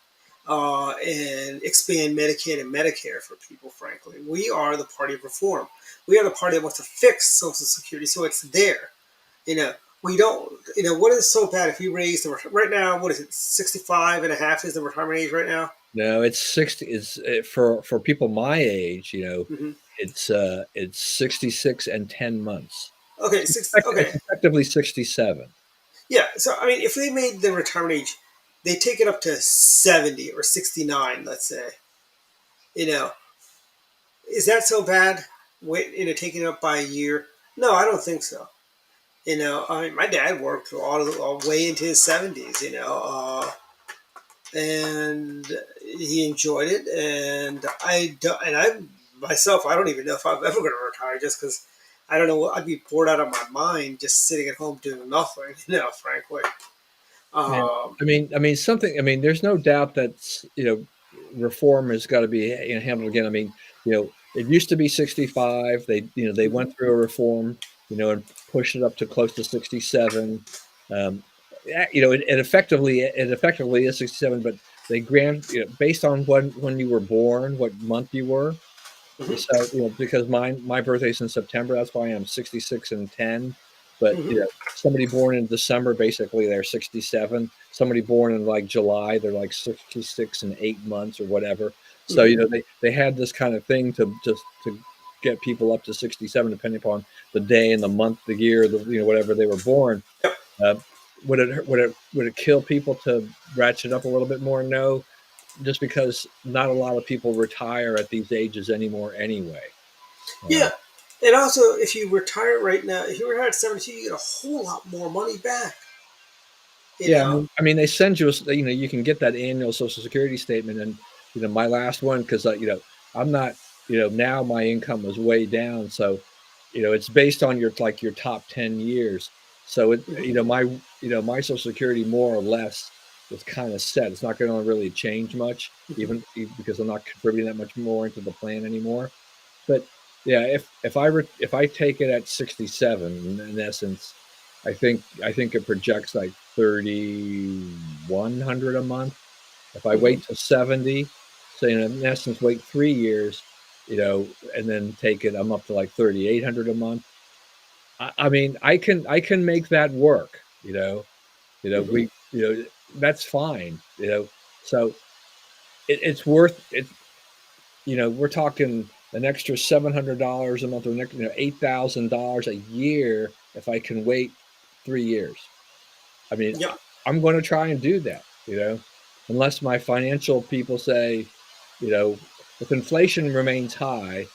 and expand Medicaid and Medicare for people. Frankly, we are the party of reform. We are the party that wants to fix Social Security so it's there. You know, we don't, what is so bad if we raise right now, what is it, 65 and a half is the retirement age right now? No, it's 60. It's for people my age. Hmm. It's 66 and 10 months. Okay, It's okay. effectively 67. Yeah, so I mean, if they made the retirement age, they take it up to 70 or 69, let's say. You know, is that so bad? Wait, taking it up by a year? No, I don't think so. I mean, my dad worked all way into his 70s, and he enjoyed it. And I myself, I don't even know if I'm ever going to retire just because I don't know. I'd be bored out of my mind just sitting at home doing nothing, frankly. Yeah, Um, something. There's no doubt that reform has got to be handled again. It used to be 65. They mhm, went through a reform, and pushed it up to close to 67. It effectively is 67, but they grant based on when you were born, what month you were. mhm, So, because my birthday's in September, that's why I'm 66 and 10. But, mhm, somebody born in December, basically they're 67. Somebody born in like July, they're like 66 and 8 months or whatever. So, mhm. they had this kind of thing to just to get people up to 67, depending upon the day and the month, the year, whatever they were born. Yep. Uh, would it kill people to ratchet up a little bit more? No, just because not a lot of people retire at these ages anymore anyway. Uh, Yeah. And also, if you retire right now, if you retire at 72, you get a whole lot more money back. You yeah, know. they send you, you can get that annual Social Security statement, and my last one, because I'm not, now my income is way down, so it's based on your top 10 years. So it, Mhm, my Social Security more or less is kind of set. It's not going to really change much, mhm. even because I'm not contributing that much more into the plan anymore. But yeah, if I take it at 67, in essence, I think it projects like 3,100 a month. If I Hmm. wait to 70, so in essence, wait 3 years, and then take it, I'm up to like 3,800 a month. I mean, I can make that work. Hmm. That's fine. So it's worth it. We're talking an extra $700 a month, or $8,000 a year if I can wait 3 years. I mean, Yeah. I'm going to try and do that. Unless my financial people say, you know, if inflation remains high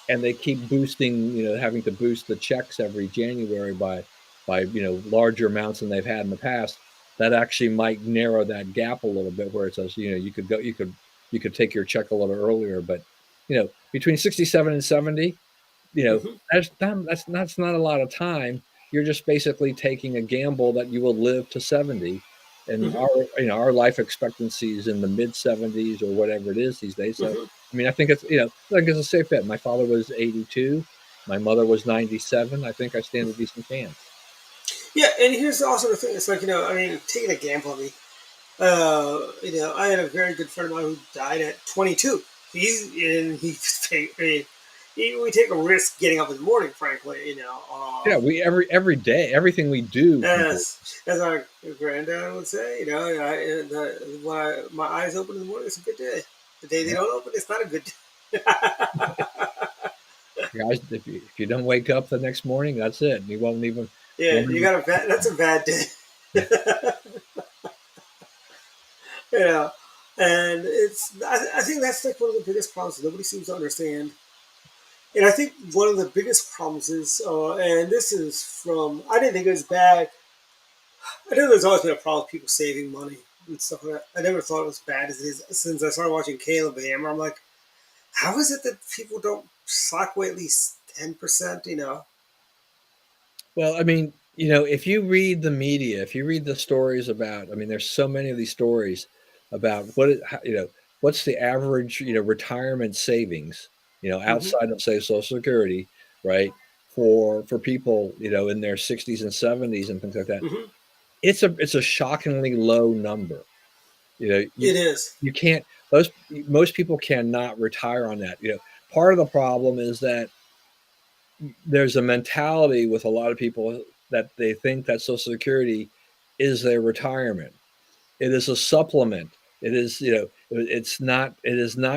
and they keep boosting, having to boost the checks every January by larger amounts than they've had in the past, that actually might narrow that gap a little bit where it says, you could take your check a little earlier, but between 67 and 70, Hmm. that's not a lot of time. You're just basically taking a gamble that you will live to 70, and Hmm. our life expectancy is in the mid 70s or whatever it is these days. So Hmm. I mean, I think it's a safe bet. My father was 82, my mother was 97. I think I stand a decent chance. Yeah, and here's also the thing. It's like, I mean, taking a gamble. I mean, I had a very good friend of mine who died at 22. I mean, we take a risk getting up in the morning, frankly. Yeah, we every day, everything we do contributes. As our granddad would say, when my eyes open in the morning, it's a good day. The day they Yeah, don't open, it's not a good day. guys, if you don't wake up the next morning, that's it. You Yeah, won't you even got a bad. That's a bad day. yeah. you know, and I think that's like one of the biggest problems nobody seems to understand. And I think one of the biggest problems is, and this is from, I didn't think it was bad. I know there's always been a problem with people saving money and stuff like that. I never thought it was bad as it is since I started watching Caleb Hammer. I'm like, how is it that people don't sock away at least 10%? Well, I mean, if you read the media, if you read the stories about, I mean, there's so many of these stories about what's the average, retirement savings, Hmm. outside of say Social Security, right? For people, in their 60s and 70s and things like that. Hmm. It's a shockingly low number. You know, you It is. you can't those most people cannot retire on that. Part of the problem is that there's a mentality with a lot of people that they think that Social Security is their retirement. It is a supplement. It is not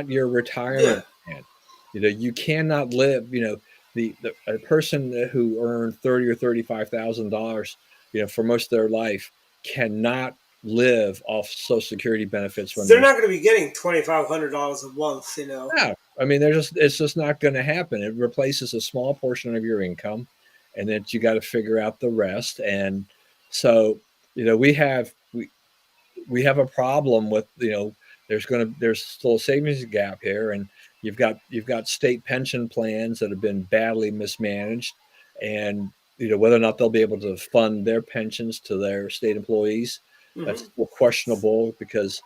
your Yeah. retirement plan. You cannot live, the a person who earned 30 or $35,000, for most of their life cannot live off Social Security benefits when They're they're not going to be getting $2,500 a month. yeah. I mean, it's just not going to happen. It replaces a small portion of your income, and then you got to figure out the rest. And so, we have a problem with there's still a savings gap here, and you've got state pension plans that have been badly mismanaged, and whether or not they'll be able to fund their pensions to their state employees, that's Hmm. still questionable because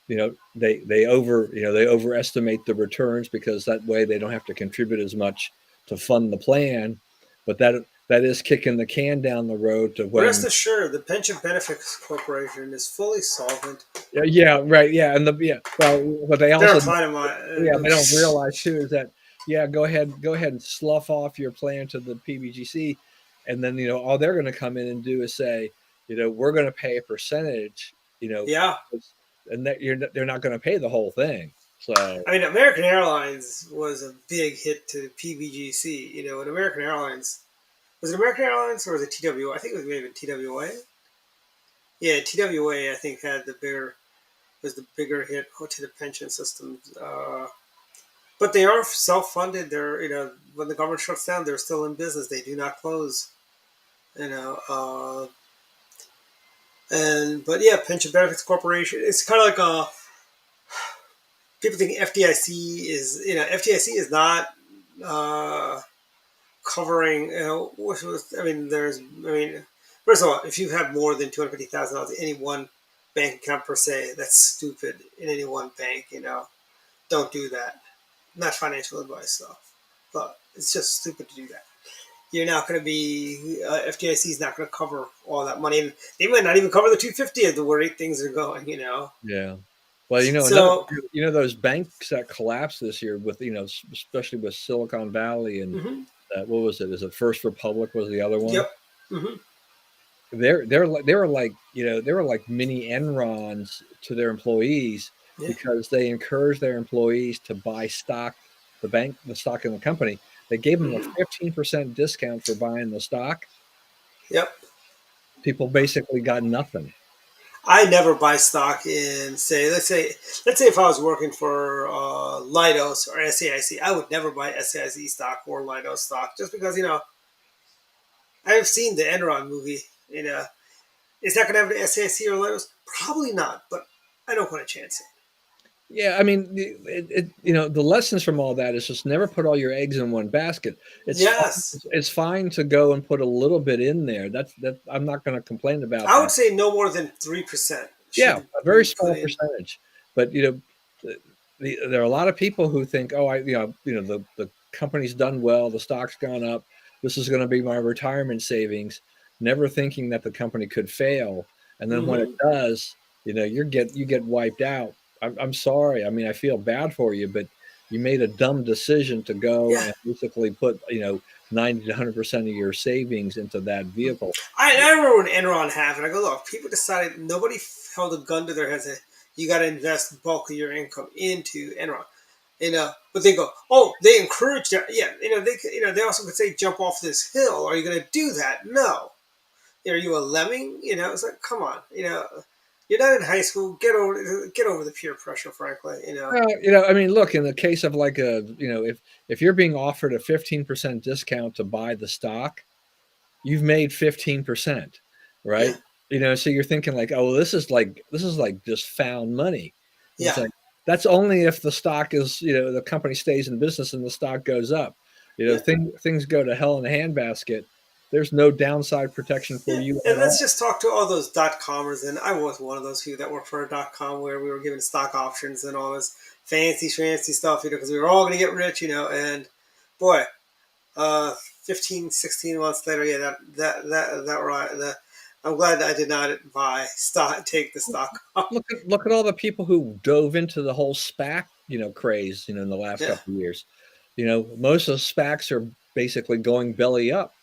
they overestimate the returns because that way they don't have to contribute as much to fund the plan, but that is kicking the can down the road to Rest when assured, the Pension Benefits Corporation is fully solvent. yeah, right, yeah, and well, what they They're a also client of yeah, mine. they don't realize too is that yeah, go ahead and slough off your plan to the PBGC, and then all they're going to come in and do is say, we're going to pay a percentage, Yeah. and that they're not going to pay the whole thing. So I mean, American Airlines was a big hit to PBGC. And American Airlines, was it American Airlines or was it TWA? I think it was maybe TWA. Yeah, TWA, I think, was the bigger hit to the pension systems. But they are self-funded. When the government shuts down, they're still in business. They do not close. You know, but yeah, Pension Benefits Corporation. It's kind of like people think FDIC is. FDIC is not uh, covering. I mean, first of all, if you have more than $250,000 in any one bank account per se, that's stupid in any one bank. Don't do that. Not financial advice, though, but it's just stupid to do that. you're not going to be FDIC is not going to cover all that money, and they might not even cover the 250 of the way things are going. Yeah. Well, another, So those banks that collapsed this year with, especially with Silicon Valley and mhm. what was it? Is it First Republic was the other one? Yep. Hmm. They were like mini Enrons to their employees Yeah. because they encouraged their employees to buy stock, the stock in the company. They gave them a Hmm. 15% discount for buying the stock. Yep. People basically got nothing. I never buy stock in, say, let's say if I was working for Leidos or SAIC, I would never buy SAIC stock or Leidos stock just because I've seen the Enron movie. Is that going to have the SAIC or Leidos? Probably not, but I don't want to chance it. Yeah, I mean, the lessons from all that is just never put all your eggs in one basket. It's fine, Yes, it's fine to go and put a little bit in there. That I'm not going to complain about I would that. say no more than 3% Yeah, should a very be put small in. percentage, but there are a lot of people who think, oh, the company's done well, the stock's gone up, this is going to be my retirement savings, never thinking that the company could fail, and then when it Hmm. does, you get wiped out. I'm sorry. I mean, I feel bad for you, but you made a dumb decision to go Yeah, and basically put 90 to 100% of your savings into that vehicle. I remember when Enron happened. I go, look, people decided nobody held a gun to their heads and you got to invest the bulk of your income into Enron. But they go, oh, they encourage that. Yeah, they also could say jump off this hill. Are you going to do that? No. Are you a lemming? It's like, come on. You're not in high school. Get over the peer pressure. Frankly. Well, I mean, look, in the case of like if you're being offered a 15% discount to buy the stock, you've made 15%, Yeah, right? So you're thinking like, oh, well, this is like just found money. And it's yeah, like that's only if the stock is, the company stays in business and the stock goes up. yeah. Things go to hell in a handbasket. There's no downside protection for Yeah, you at and let's all. just talk to all those .comers. And I was one of those few that worked for a .com where we were given stock options and all this fancy stuff, because we were all going to get rich, And boy, uh, 15, 16 months later, yeah, that right. I'm glad that I did not take the stock. Look at all the people who dove into the whole SPAC, craze, in the last Yeah, couple of years. Most of the SPACs are basically going belly up.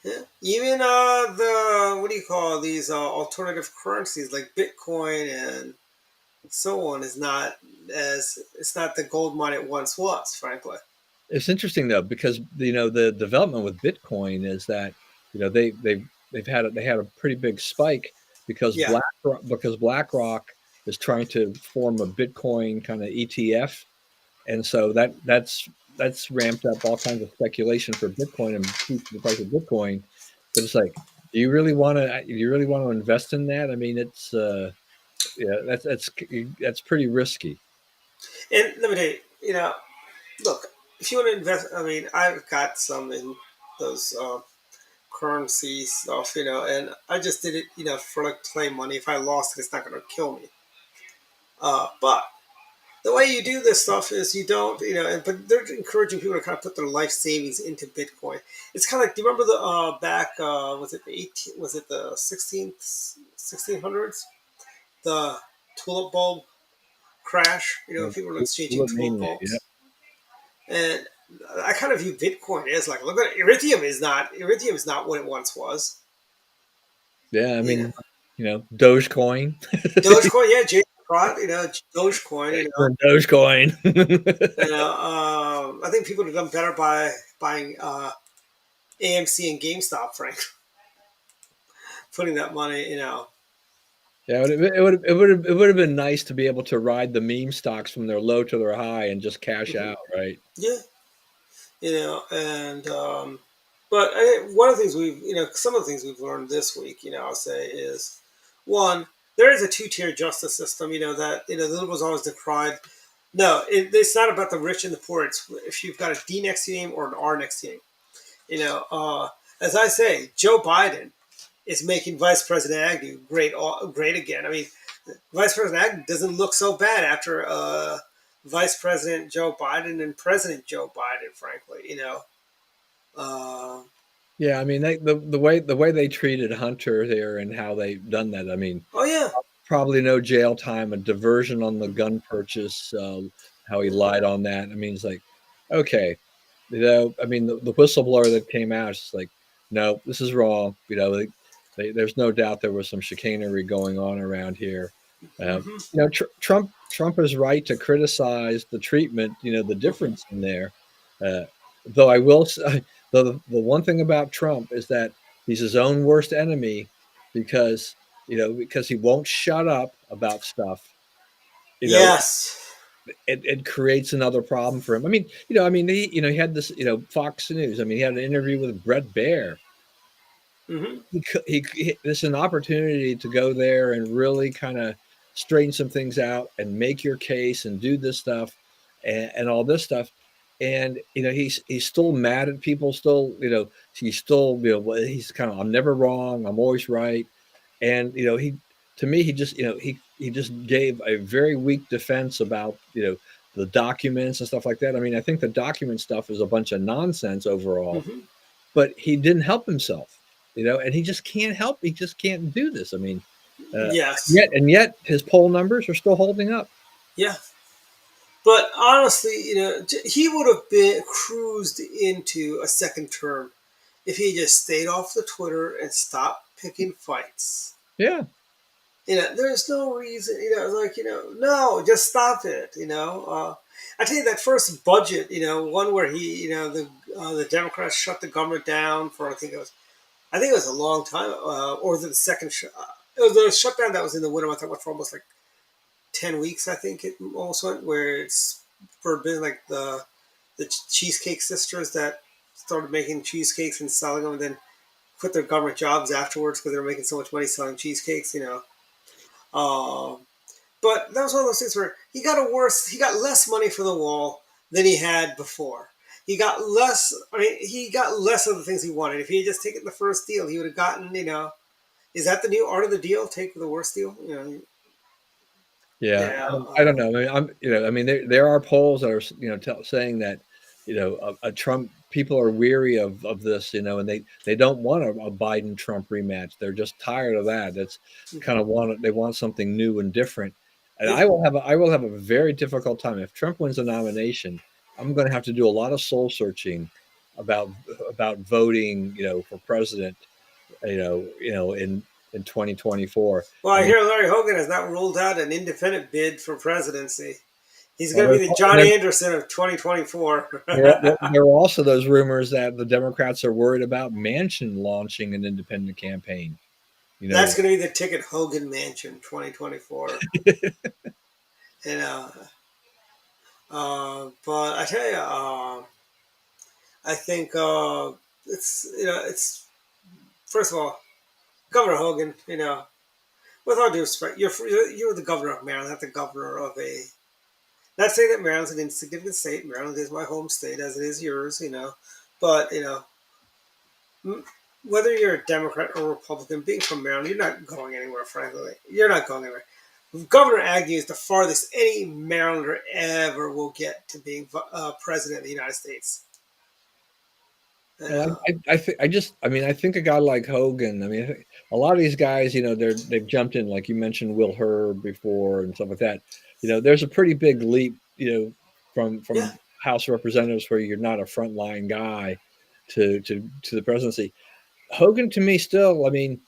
yeah. Even the what do you call these alternative currencies like Bitcoin and so on is not as it's not the gold mine it once was, frankly. It's interesting though because the development with Bitcoin is that they had a pretty big spike because Yeah, BlackRock is trying to form a Bitcoin kind of ETF, and so that's ramped up all kinds of speculation for Bitcoin and keeps the price of Bitcoin. But it's like, do you really want to invest in that? I mean, it's yeah, that's pretty risky. and let me tell you, look, if you want to invest, I mean, I've got some in those currency stuff, and I just did it, for like play money. If I lost it, it's not going to kill me. But the way you do this stuff is you don't, but they're encouraging people to kind of put their life savings into Bitcoin. It's kind of like, do you remember the was it the 18, was it the 1600s, the tulip bulb crash? People were exchanging tulip Mania, yeah. bulbs, and I kind of view Bitcoin as like, look at Ethereum is not what it once was. Yeah, I You know, mean, Dogecoin. Dogecoin, yeah, Jason Crot, Dogecoin, Dogecoin. I think people would have done better by buying AMC and GameStop, Frank, putting that money, Yeah, it would have been nice to be able to ride the meme stocks from their low to their high and just cash Mhm. out, right? Yeah, and but one of the things some of the things we've learned this week, I'll say is one, there is a two-tier justice system, that the liberals always decried. No, it's not about the rich and the poor. It's if you've got a D next to your name or an R next to your name. As I say, Joe Biden is making Vice President Agnew great again. I mean, Vice President Agnew doesn't look so bad after Vice President Joe Biden and President Joe Biden. Frankly, Uh, Yeah, I mean, the way they treated Hunter there and how they done that. I mean, Oh yeah. probably no jail time, a diversion on the Mhm. gun purchase, how he lied on that. I mean, it's like, okay, I mean, the whistleblower that came out is just like, no, this is wrong. There's no doubt there was some chicanery going on around here. Mhm. Trump is right to criticize the treatment, the difference in there. Uh, though I will say, the one thing about Trump is that he's his own worst enemy because he won't shut up about stuff. You know, Yes. it creates another problem for him. He had this, Fox News. I mean, he had an interview with Brett Baer. Mhm. This is an opportunity to go there and really kind of straighten some things out and make your case and do this stuff and all this stuff. And he's still mad at people. Still, he's still, he's kind of, I'm never wrong. I'm always right. And he to me he just he just gave a very weak defense about the documents and stuff like that. I mean, I think the document stuff is a bunch of nonsense overall, Mhm. but he didn't help himself, and he just can't help. He just can't do this. I mean, uh, Yes. yet his poll numbers are still holding up. Yeah. But honestly, he would have been cruised into a second term if he just stayed off the Twitter and stopped picking fights. Yeah, There's no reason, no, just stop it. I tell you that first budget, one where the Democrats shut the government down for I think it was a long time, or was it the second? It was the shutdown that was in the winter months. I went for almost like 10 weeks. I think it almost went where it's forbidden, like the cheesecake sisters that started making cheesecakes and selling them, and then quit their government jobs afterwards because they were making so much money selling cheesecakes. Um, but that was one of those things where he got less money for the wall than he had before. He got less. I mean, he got less of the things he wanted. If he had just taken the first deal, he would have gotten. Is that the new art of the deal? Take the worst deal. yeah. Yeah. I don't know. I mean, there are polls that are saying that a Trump people are weary of this, and they don't want a Biden Trump rematch. They're just tired of that. That's kind of they want something new and different. And Yeah. I will have a very difficult time if Trump wins the nomination. I'm going to have to do a lot of soul searching about voting, for president, in 2024. Well, I I mean, hear Larry Hogan has not ruled out an independent bid for presidency. He's well, going to be the John Anderson of 2024. there are also those rumors that the Democrats are worried about Manchin launching an independent campaign. That's going to be the ticket Hogan Mansion 2024. And but I tell you, I think it's first of all, Governor Hogan. With all due respect, you're the governor of Maryland, not the governor of a. Not saying that Maryland's an insignificant state. Maryland is my home state, as it is yours. But whether you're a Democrat or Republican, being from Maryland, you're not going anywhere. Frankly, you're not going anywhere. Governor Agnew is the farthest any Marylander ever will get to being president of the United States. Well, I think a guy like Hogan. I mean, I think a lot of these guys, they've jumped in, like you mentioned, Will Hurd before and stuff like that. There's a pretty big leap, from Yeah. House of Representatives where you're not a frontline guy to the presidency. Hogan, to me, still, I mean,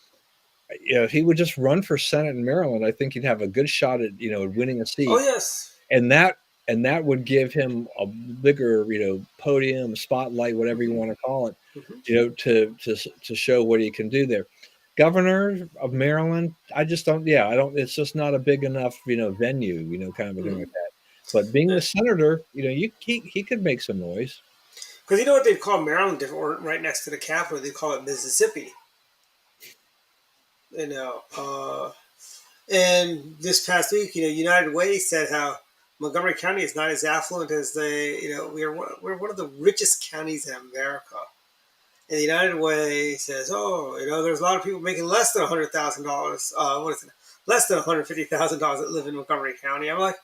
if he would just run for Senate in Maryland, I think he'd have a good shot at winning a Oh seat, yes. and that would give him a bigger podium, spotlight, whatever you want to call it, Mm-hmm. to show what he can do there. Governor of Maryland, I just don't. Yeah, I don't. It's just not a big enough venue, kind of a thing Mm-hmm. like that. But being the senator, he could make some noise. Because you know what they call Maryland, or right next to the capital, they call it Mississippi. You know, and this past week, United Way said how Montgomery County is not as affluent as we're one of the richest counties in America. And the United Way says, oh, there's a lot of people making less than $100,000. What is it? Less than $150,000 that live in Montgomery County. I'm like,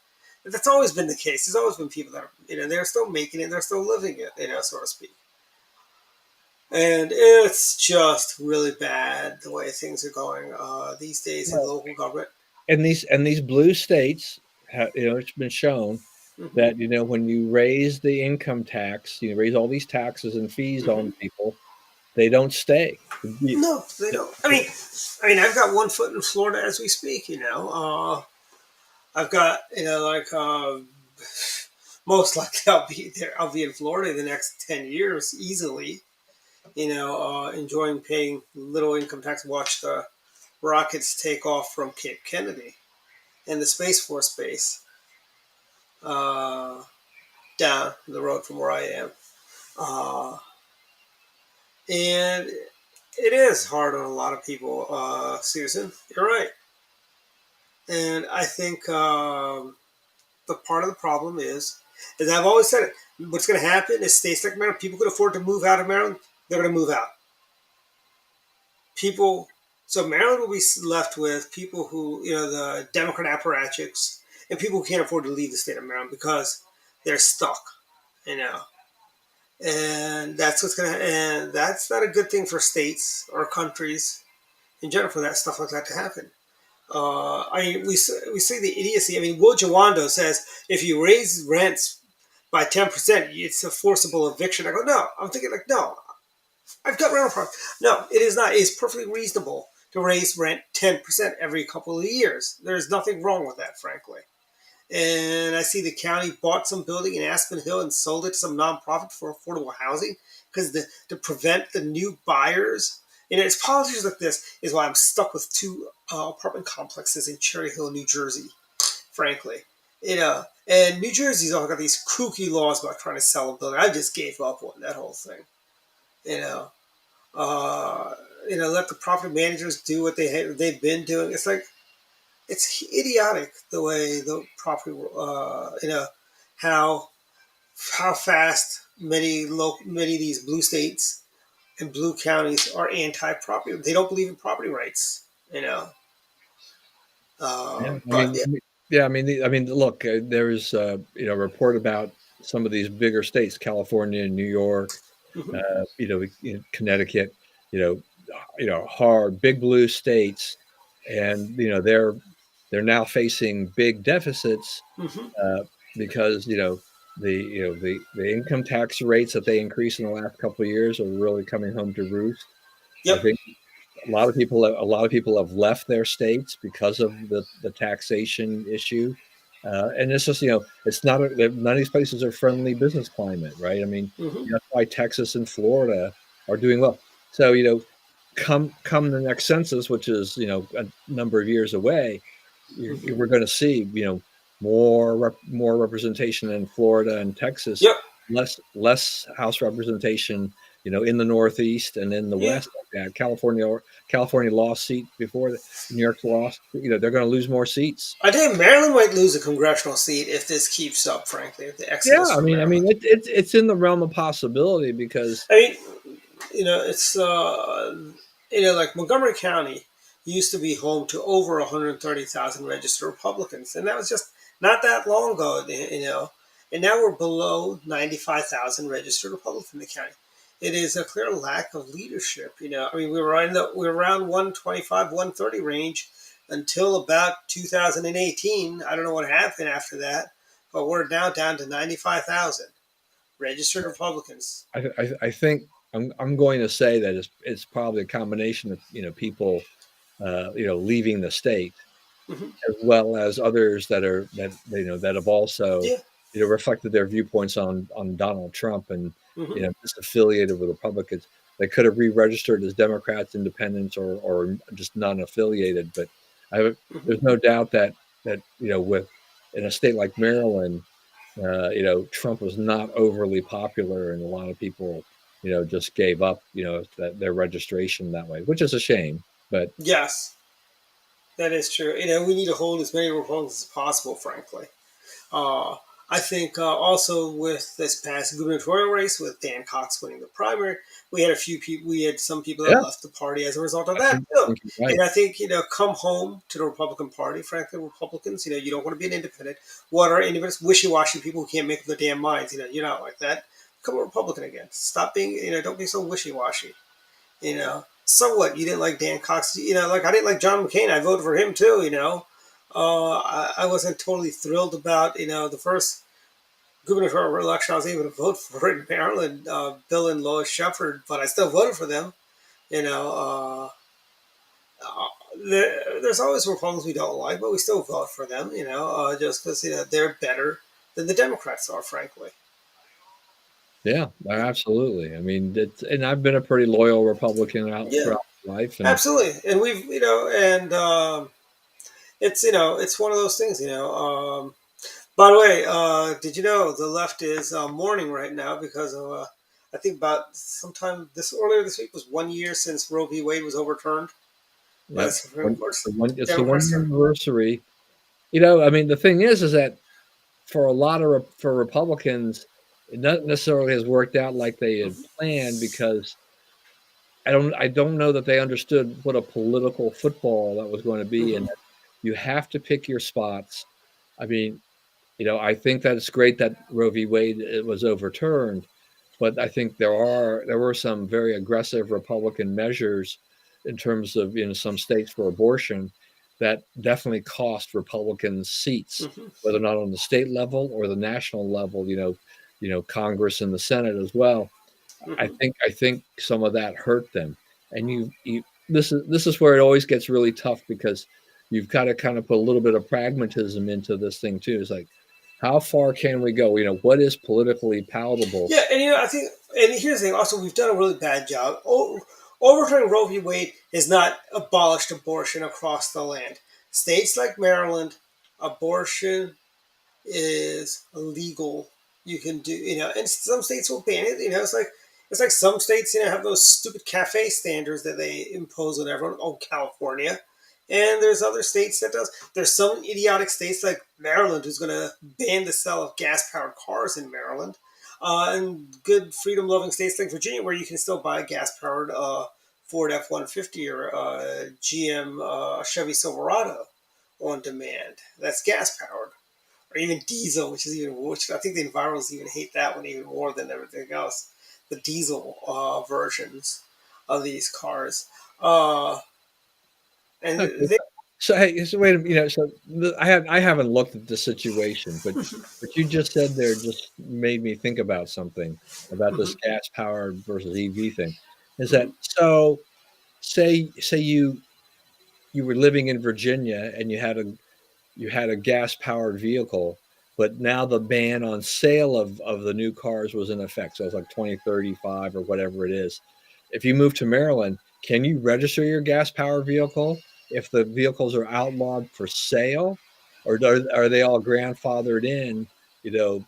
that's always been the case. There's always been people that are, they're still making it, they're still living it, so to speak. And it's just really bad the way things are going these days in Well, local government. and these blue states, it's been shown Hmm. that when you raise the income tax, you raise all these taxes and fees on Hmm. people, they don't stay. The- No, they don't. I mean, I've got one foot in Florida as we speak. I've got most likely I'll be there. I'll be in Florida the next 10 years easily. Enjoying paying little income tax. Watch the rockets take off from Cape Kennedy and the Space Force base uh, down the road from where I am. Uh, and it is hard on a lot of people, Susan. You're right. And I think the part of the problem is, as I've always said it, what's going to happen is states like Maryland, people can afford to move out of Maryland, they're going to move out. People, so Maryland will be left with people who, the Democrat apparatchiks and people who can't afford to leave the state of Maryland because they're stuck, you know. And that's what's going to, and that's not a good thing for states or countries in general for that stuff like that to happen. We see the idiocy. I mean, Will Jawando says if you raise rents by 10%, it's a forcible eviction. I go, no. I'm thinking like, no. I've got rental property. No, it is not. It's perfectly reasonable to raise rent 10% every couple of years. There's nothing wrong with that, frankly. And I see the county bought some building in Aspen Hill and sold it to some nonprofit for affordable housing because to prevent the new buyers. It's politics like this is why I'm stuck with two apartment complexes in Cherry Hill, New Jersey. Frankly, and New Jersey's all got these kooky laws about trying to sell a building. I just gave up on that whole thing. You know, uh, let the property managers do what they've been doing. It's like it's idiotic the way the property, how how fast many of these blue states and blue counties are anti-property. They don't believe in property rights. Yeah, I But mean, yeah, I mean, look, there's a report about some of these bigger states, California, New York, mhm, Connecticut, you know, hard big blue states, and they're now facing big deficits mhm. uh, because the income tax rates that they increased in the last couple of years are really coming home to roost. I Yep. think a lot of people have left their states because of the taxation issue, and it's just it's not none of these places are friendly business climate, right? I mean, Hmm. that's why Texas and Florida are doing well. So come the next census, which is a number of years away, Hmm. we're going to see more representation in Florida and Texas, Yep. less House representation, in the Northeast and in the Yeah. West, like that. California lost seat before New York's lost. They're going to lose more seats. I think Maryland might lose a congressional seat if this keeps up. Frankly, if the Yeah, exodus I from mean, I mean, Maryland. it's in the realm of possibility because I mean, it's like Montgomery County used to be home to over 130,000 registered Republicans, and that was just not that long ago. And now we're below 95,000 registered Republicans in the county. It is a clear lack of leadership. I mean, we were around 125, 130 range until about 2018. I don't know what happened after that, but we're now down to 95,000 registered Republicans. I think I'm going to say that it's probably a combination of people leaving the state, Hmm. as well as others that have also Yeah. reflected their viewpoints on Donald Trump and Hmm. disaffiliated with Republicans. They could have re-registered as Democrats, Independents, or just non-affiliated. But Hmm. there's no doubt that with in a state like Maryland, Trump was not overly popular, and a lot of people just gave up their registration that way, which is a shame. But Yes, that is true. We need to hold as many Republicans as possible, frankly. Uh, I think also with this past gubernatorial race, with Dan Cox winning the primary, we had a few people. We had some people that yeah, left the party as a result of I that think, I too. think you're right. And I think come home to the Republican Party. Frankly, Republicans, you don't want to be an independent. What are independents? Wishy-washy people who can't make up their damn minds. You're not like that. become a Republican again. Stop being, don't be so wishy washy. So what? You didn't like Dan Cox. Like I didn't like John McCain. I voted for him too. I wasn't totally thrilled about the first gubernatorial election I was able to vote for in Maryland, Bill and Lois Shepard, but I still voted for them. You know, there's always Republicans we don't like, but we still vote for them. Just because they're better than the Democrats are, frankly. Yeah, absolutely. I mean, and I've been a pretty loyal Republican out Yeah, throughout my life, and absolutely. And we've and it's one of those things. By the way, did you know the left is mourning right now because of I think about sometime this earlier this week was 1 year since Roe v. Wade was overturned by the yep, Supreme Court. it's the one Democrats year are. anniversary. I mean, the thing is that for a lot of for Republicans, it not necessarily has worked out like they had planned because I don't know that they understood what a political football that was going to be, and Mm-hmm. that you have to pick your spots. I mean, I think that it's great that Roe v. Wade it was overturned, but I think there were some very aggressive Republican measures in terms of some states for abortion that definitely cost Republicans seats, Mm-hmm. whether or not on the state level or the national level. Congress and the Senate as well. I Mm-hmm. think I think some of that hurt them, and you this is where it always gets really tough because you've got to kind of put a little bit of pragmatism into this thing too. It's like, how far can we go? What is politically palatable? Yeah, and I think, and here's the thing. Also, we've done a really bad job. Overturning Roe v. Wade has not abolished abortion across the land. States like Maryland, abortion is illegal. You can do, and some states will ban it. It's like some states, have those stupid cafe standards that they impose on everyone. Oh, California, and there's other states that does. There's some idiotic states like Maryland who's going to ban the sale of gas-powered cars in Maryland, and good freedom-loving states like Virginia where you can still buy a gas-powered Ford F-150 or GM Chevy Silverado on demand. That's gas-powered or even diesel, which is even worse. I think the environmentalists even hate that one even more than everything else. The diesel versions of these cars, and Okay. they. So hey, so wait a minute. I haven't looked at the situation, but what you just said there just made me think about something about this Mhm, gas powered versus EV thing. Is that mhm, so? Say you were living in Virginia and you had a gas powered vehicle, but now the ban on sale of the new cars was in effect. So it's like 2035 or whatever it is. If you move to Maryland, can you register your gas powered vehicle if the vehicles are outlawed for sale? Or are they all grandfathered in,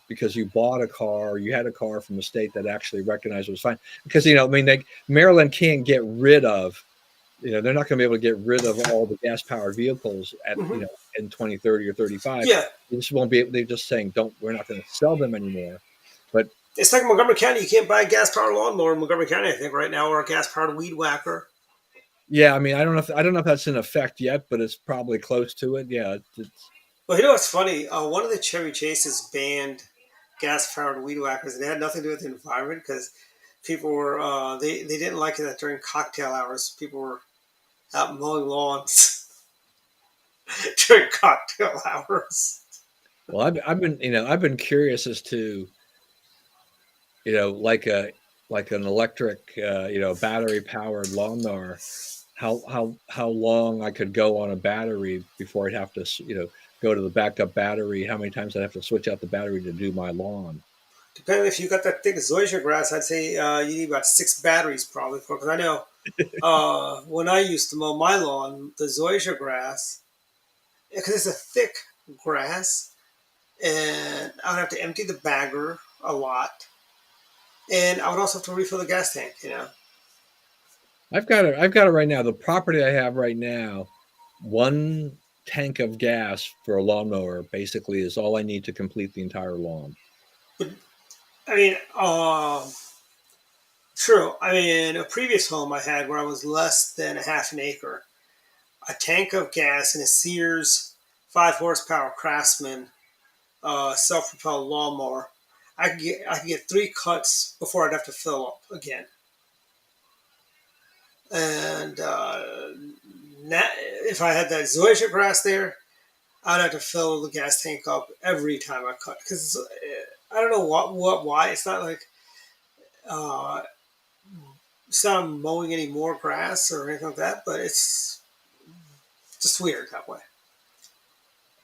because you bought a car or you had a car from a state that actually recognized it was fine? Because, I mean, Maryland can't get rid of they're not going to be able to get rid of all the gas powered vehicles mhm. in 2030 or 35. Yeah, They just won't be. They're just saying, don't. We're not going to sell them anymore. But it's like Montgomery County. You can't buy a gas powered lawnmower in Montgomery County, I think, right now, or a gas powered weed whacker. yeah, I mean, I don't know if that's in effect yet, but it's probably close to it. Yeah, it's But what's funny? One of the Chevy Chases banned gas powered weed whackers, and it had nothing to do with the environment because people were they didn't like it that during cocktail hours people were out mowing lawns during cocktail hours. well, I've been curious as to like an electric battery powered lawnmower, how long I could go on a battery before I'd have to go to the backup battery, how many times I'd have to switch out the battery to do my lawn. Depending if you got that thick zoysia grass, I'd say you need about 6 batteries probably for. Because I know when I used to mow my lawn, the zoysia grass, because it's a thick grass, and I would have to empty the bagger a lot, and I would also have to refill the gas tank. I've got it right now. The property I have right now, one tank of gas for a lawnmower basically is all I need to complete the entire lawn. But I mean, true. I mean, a previous home I had where I was less than a half an acre, a tank of gas and a Sears 5 horsepower Craftsman self-propelled lawnmower. I could get 3 cuts before I'd have to fill up again. And if I had that zoysia grass there, I'd have to fill the gas tank up every time I cut because I don't know why it's not like uh, it's not mowing any more grass or anything like that, but it's just weird that way.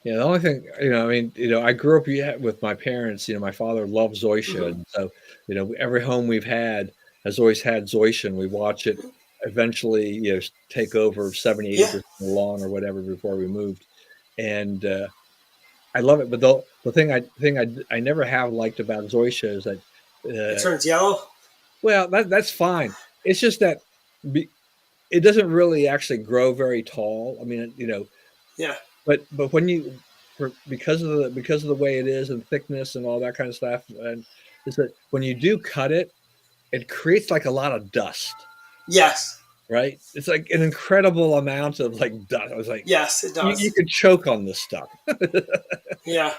Yeah, the only thing, I mean, I grew up with my parents. My father loved Zoysia, Mm-hmm. and so every home we've had has always had Zoysia, and we watch it eventually, take over 70, Yeah, 80% of the lawn or whatever before we moved, and I love it. But the thing I never have liked about Zoysia is that, it uh, turns yellow. well, that's fine. It's just that be, it doesn't really actually grow very tall. I mean, Yeah, but when because of the way it is and thickness and all that kind of stuff, and is that when you do cut it, it creates like a lot of dust, yes, right? It's like an incredible amount of like dust. I was like, yes, it you does. could choke on this stuff Yeah,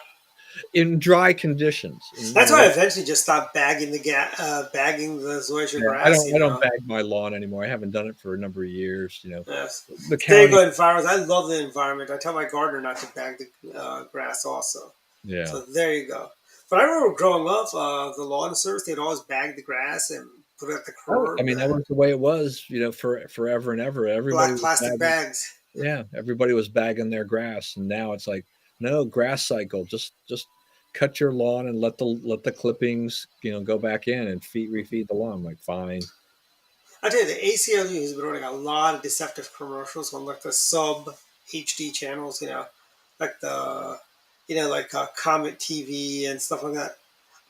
in dry conditions. And that's why I eventually just stopped bagging the zoysia yeah, I grass. don't I don't bag my lawn anymore. I haven't done it for a number of years. Yes. The There you county, go, environment. I love the environment. I tell my gardener not to bag the grass also. yeah. So there you go. But I remember growing up, the lawn service, they'd always bag the grass and put it at the I curb. mean, that was the way it was, for forever and ever. Everybody Black was plastic bagging. bags. Yeah, everybody was bagging their grass, and now it's like, no, grass cycle. Just cut your lawn and let the clippings, go back in and refeed the lawn. I'm like, fine. I tell you, the ACLU has been running a lot of deceptive commercials on like the sub HD channels, like like Comet TV and stuff like that.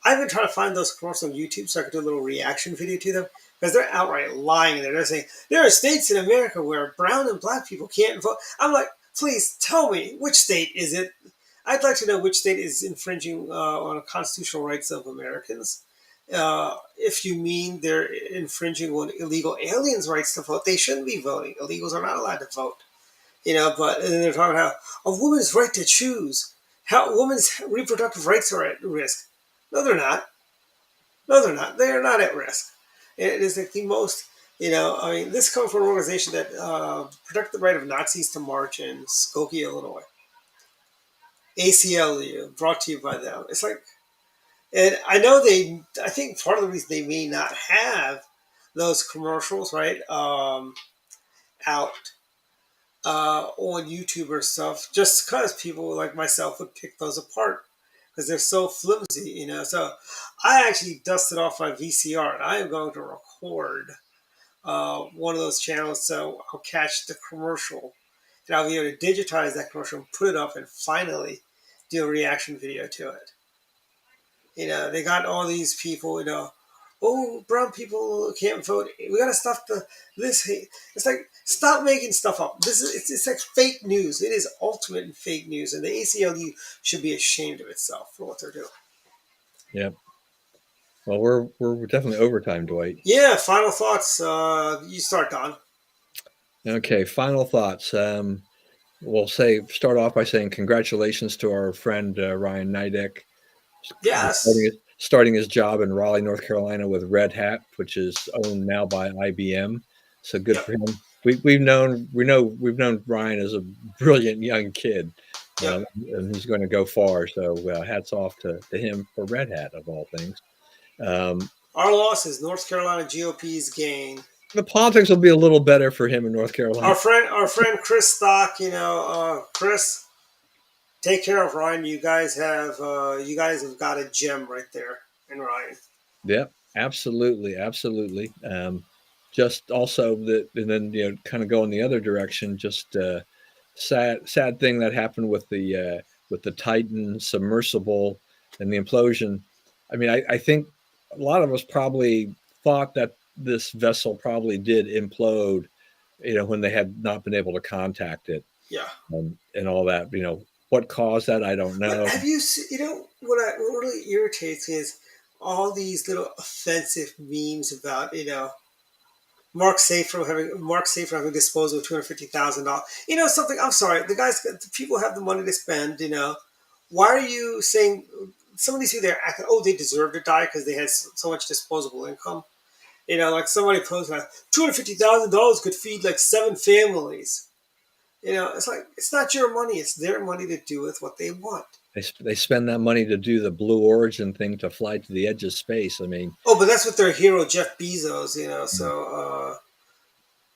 I've been trying to find those commercials on YouTube so I could do a little reaction video to them because they're outright lying there. They're saying there are states in America where brown and black people can't vote. I'm like, please tell me which state is it? I'd like to know which state is infringing on the constitutional rights of Americans. If you mean they're infringing on illegal aliens' rights to vote, they shouldn't be voting. Illegals are not allowed to vote. But and then they're talking about a woman's right to choose, how women's reproductive rights are at risk. No, they're not. No, they're not. They are not at risk. It is like the most, I mean, this comes from an organization that protected the right of Nazis to march in Skokie, Illinois. ACLU, brought to you by them. It's like, and I think part of the reason they may not have those commercials, right, out on YouTube or stuff, just because people like myself would pick those apart because they're so flimsy. So I actually dusted off my VCR and I am going to record one of those channels so I'll catch the commercial and I'll be able to digitize that commercial and put it up and finally do a reaction video to it. They got all these people, oh, brown people can't vote. We gotta stop this hate. It's like stop making stuff up. It's like fake news. It is ultimate in fake news, and the ACLU should be ashamed of itself for what they're doing. Yep. Well, we're definitely overtime, Dwight. Yeah. Final thoughts. You start, Don. Okay. Final thoughts. We'll start off by saying congratulations to our friend Ryan Nidek. Yes. Starting his job in Raleigh, North Carolina with Red Hat, which is owned now by IBM. So good Yep. for him. We've known Ryan as a brilliant young kid, Yep. and he's going to go far. So hats off to him for Red Hat of all things. Our loss is North Carolina GOP's gain. The politics will be a little better for him in North Carolina. Our friend Chris Stock. Chris. Take care of Ryan. You guys have got a gem right there in Ryan. Yeah, absolutely. Just also and then kind of go in the other direction. Just sad thing that happened with the Titan submersible and the implosion. I mean, I think a lot of us probably thought that this vessel probably did implode, when they had not been able to contact it. Yeah. And all that. What caused that? I don't know. But have you seen, what really irritates me is all these little offensive memes about, Mark Safer having disposal of $250,000. Something. I'm sorry, the people have the money to spend. Why are you saying some of these people they're acting, oh, they deserve to die because they had so much disposable income. Like somebody posted, like, $250,000 could feed like 7 families. It's like it's not your money; it's their money to do with what they want. They spend that money to do the Blue Origin thing to fly to the edge of space. I mean, Oh, but that's what their hero Jeff Bezos.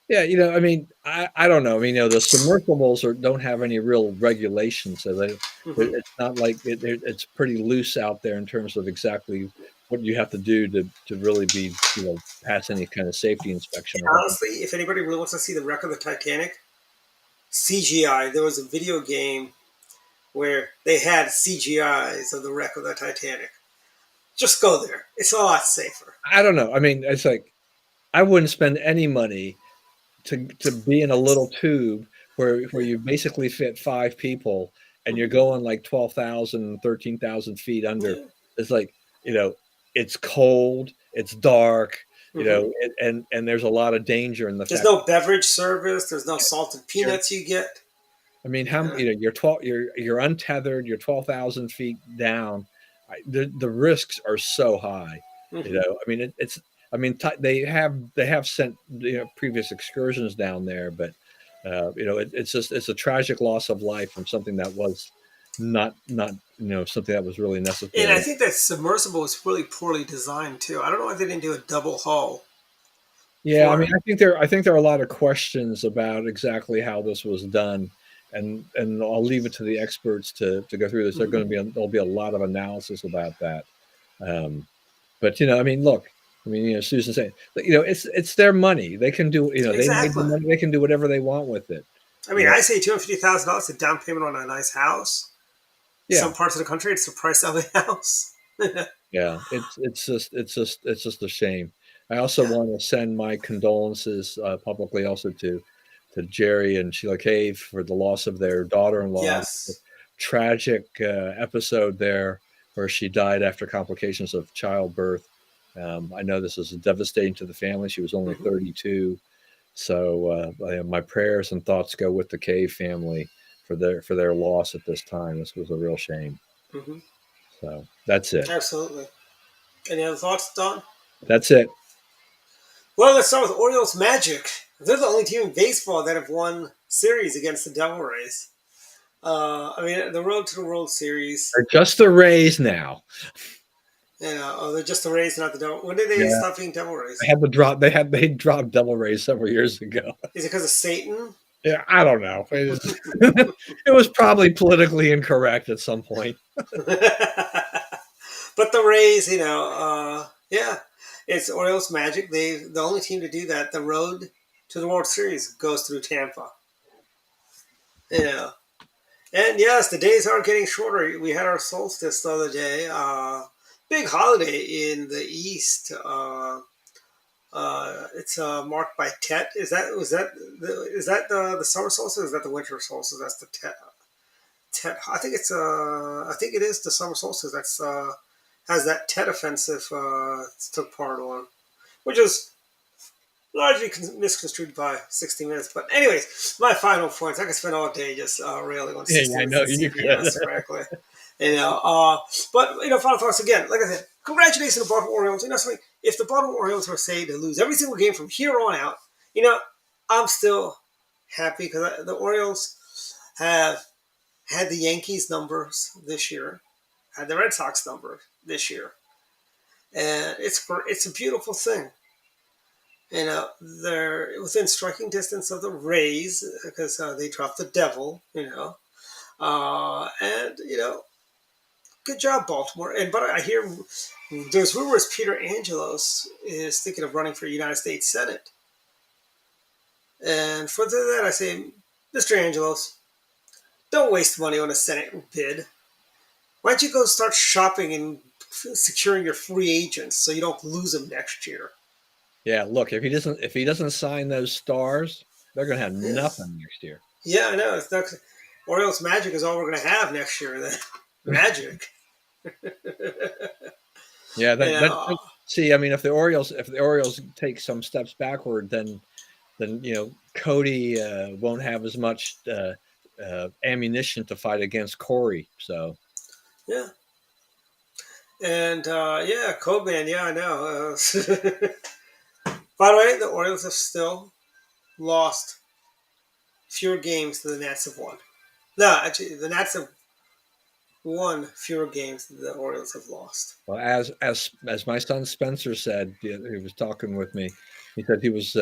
yeah, I mean, I don't know. I mean, the submersibles don't have any real regulations, so Mhm. it's not like it's pretty loose out there in terms of exactly what you have to do to really be, pass any kind of safety inspection or whatnot. Honestly, if anybody really wants to see the wreck of the Titanic, CGI. There was a video game where they had CGIs of the wreck of the Titanic. Just go there; it's a lot safer. I don't know. I mean, it's like I wouldn't spend any money to be in a little tube where you basically fit 5 people and you're going like 12,000, 13,000 feet under. Yeah. It's like, it's cold, it's dark, Mhm. and there's a lot of danger in the There's fact no beverage service. There's no salted you're, peanuts you get. I mean, how, you're 12, you're untethered, you're 12,000 feet down. The risks are so high, Mhm. I mean, I mean, they have sent, previous excursions down there, but it's a tragic loss of life from something that was not something that was really And I necessary. think that submersible was really poorly designed too. I don't know why they didn't do a double hull Yeah, I for mean, it. I think there are a lot of questions about exactly how this was done, and I'll leave it to the experts to go through this. Mhm. There'll be a lot of analysis about that. Um, but I mean, look, I mean, Susan saying, it's their money. They can do, they made the Exactly. money. They can do whatever they want with it. I You mean, know, I say $250,000 a down payment on a nice house. yeah, Some parts of the country, it's the price of a house. Yeah. yeah. It's just a shame. I also want to send my condolences publicly also to Jerry and Sheila Cave for the loss of their daughter-in-law. Yes. Tragic episode there where she died after complications of childbirth. I know this is devastating to the family. She was only Hmm. 32. So my prayers and thoughts go with the Cave family for their loss at this time. This was a real shame. Hmm. So that's it. Absolutely. Any other thoughts, Don? That's it. Well, let's start with Orioles Magic. They're the only team in baseball that have won series against the Devil Rays. I mean, the road to the World Series. They're just the Rays now. They're just the Rays, not the Devil. When did they Yeah, stop being Devil Rays? they had to drop. They dropped Devil Rays several years ago. Is it because of Satan? Yeah, I don't know. It was probably politically incorrect at some point. But the Rays, yeah, it's Orioles Magic. They the only team to do that. The road to the World Series goes through Tampa. You know, and yes, the days are getting shorter. We had our solstice the other day. Big holiday in the East. It's marked by Tet. Is that the summer solstice? Or is that the winter solstice? That's the Tet. Tet. I think it's I think it is the summer solstice. That's has that Tet offensive took part on, which is largely misconstrued by 60 Minutes. But anyways, my final points. I could spend all day just railing on Yeah, 60 I Minutes know and you could. CBS, frankly. But final thoughts again. Like I said, congratulations to the Baltimore Orioles. Something. If the Baltimore Orioles were say to lose every single game from here on out, I'm still happy because the Orioles have had the Yankees numbers this year, had the Red Sox number this year, and it's a beautiful thing. They're within striking distance of the Rays because they dropped the Devil. And good job, Baltimore. But I hear there's rumors Peter Angelos is thinking of running for United States Senate. And for that, I say, Mr. Angelos, don't waste money on a Senate bid. Why don't you go start shopping and securing your free agents so you don't lose them next year? Yeah, look, if he doesn't sign those stars, they're going to have Yeah, nothing next year. yeah, I know. It's not, Orioles Magic is all we're going to have next year. Then Magic. Yeah, you that know, see, I mean, if the Orioles take some steps backward, then Cody won't have as much ammunition to fight against Corey. So yeah. And yeah, Code Man. Yeah, I know. By the way, the Orioles have still lost fewer games than the Nats have won. No, actually, the Nats have won fewer games than the Orioles have lost. Well, as my son Spencer said, he was talking with me. He said he was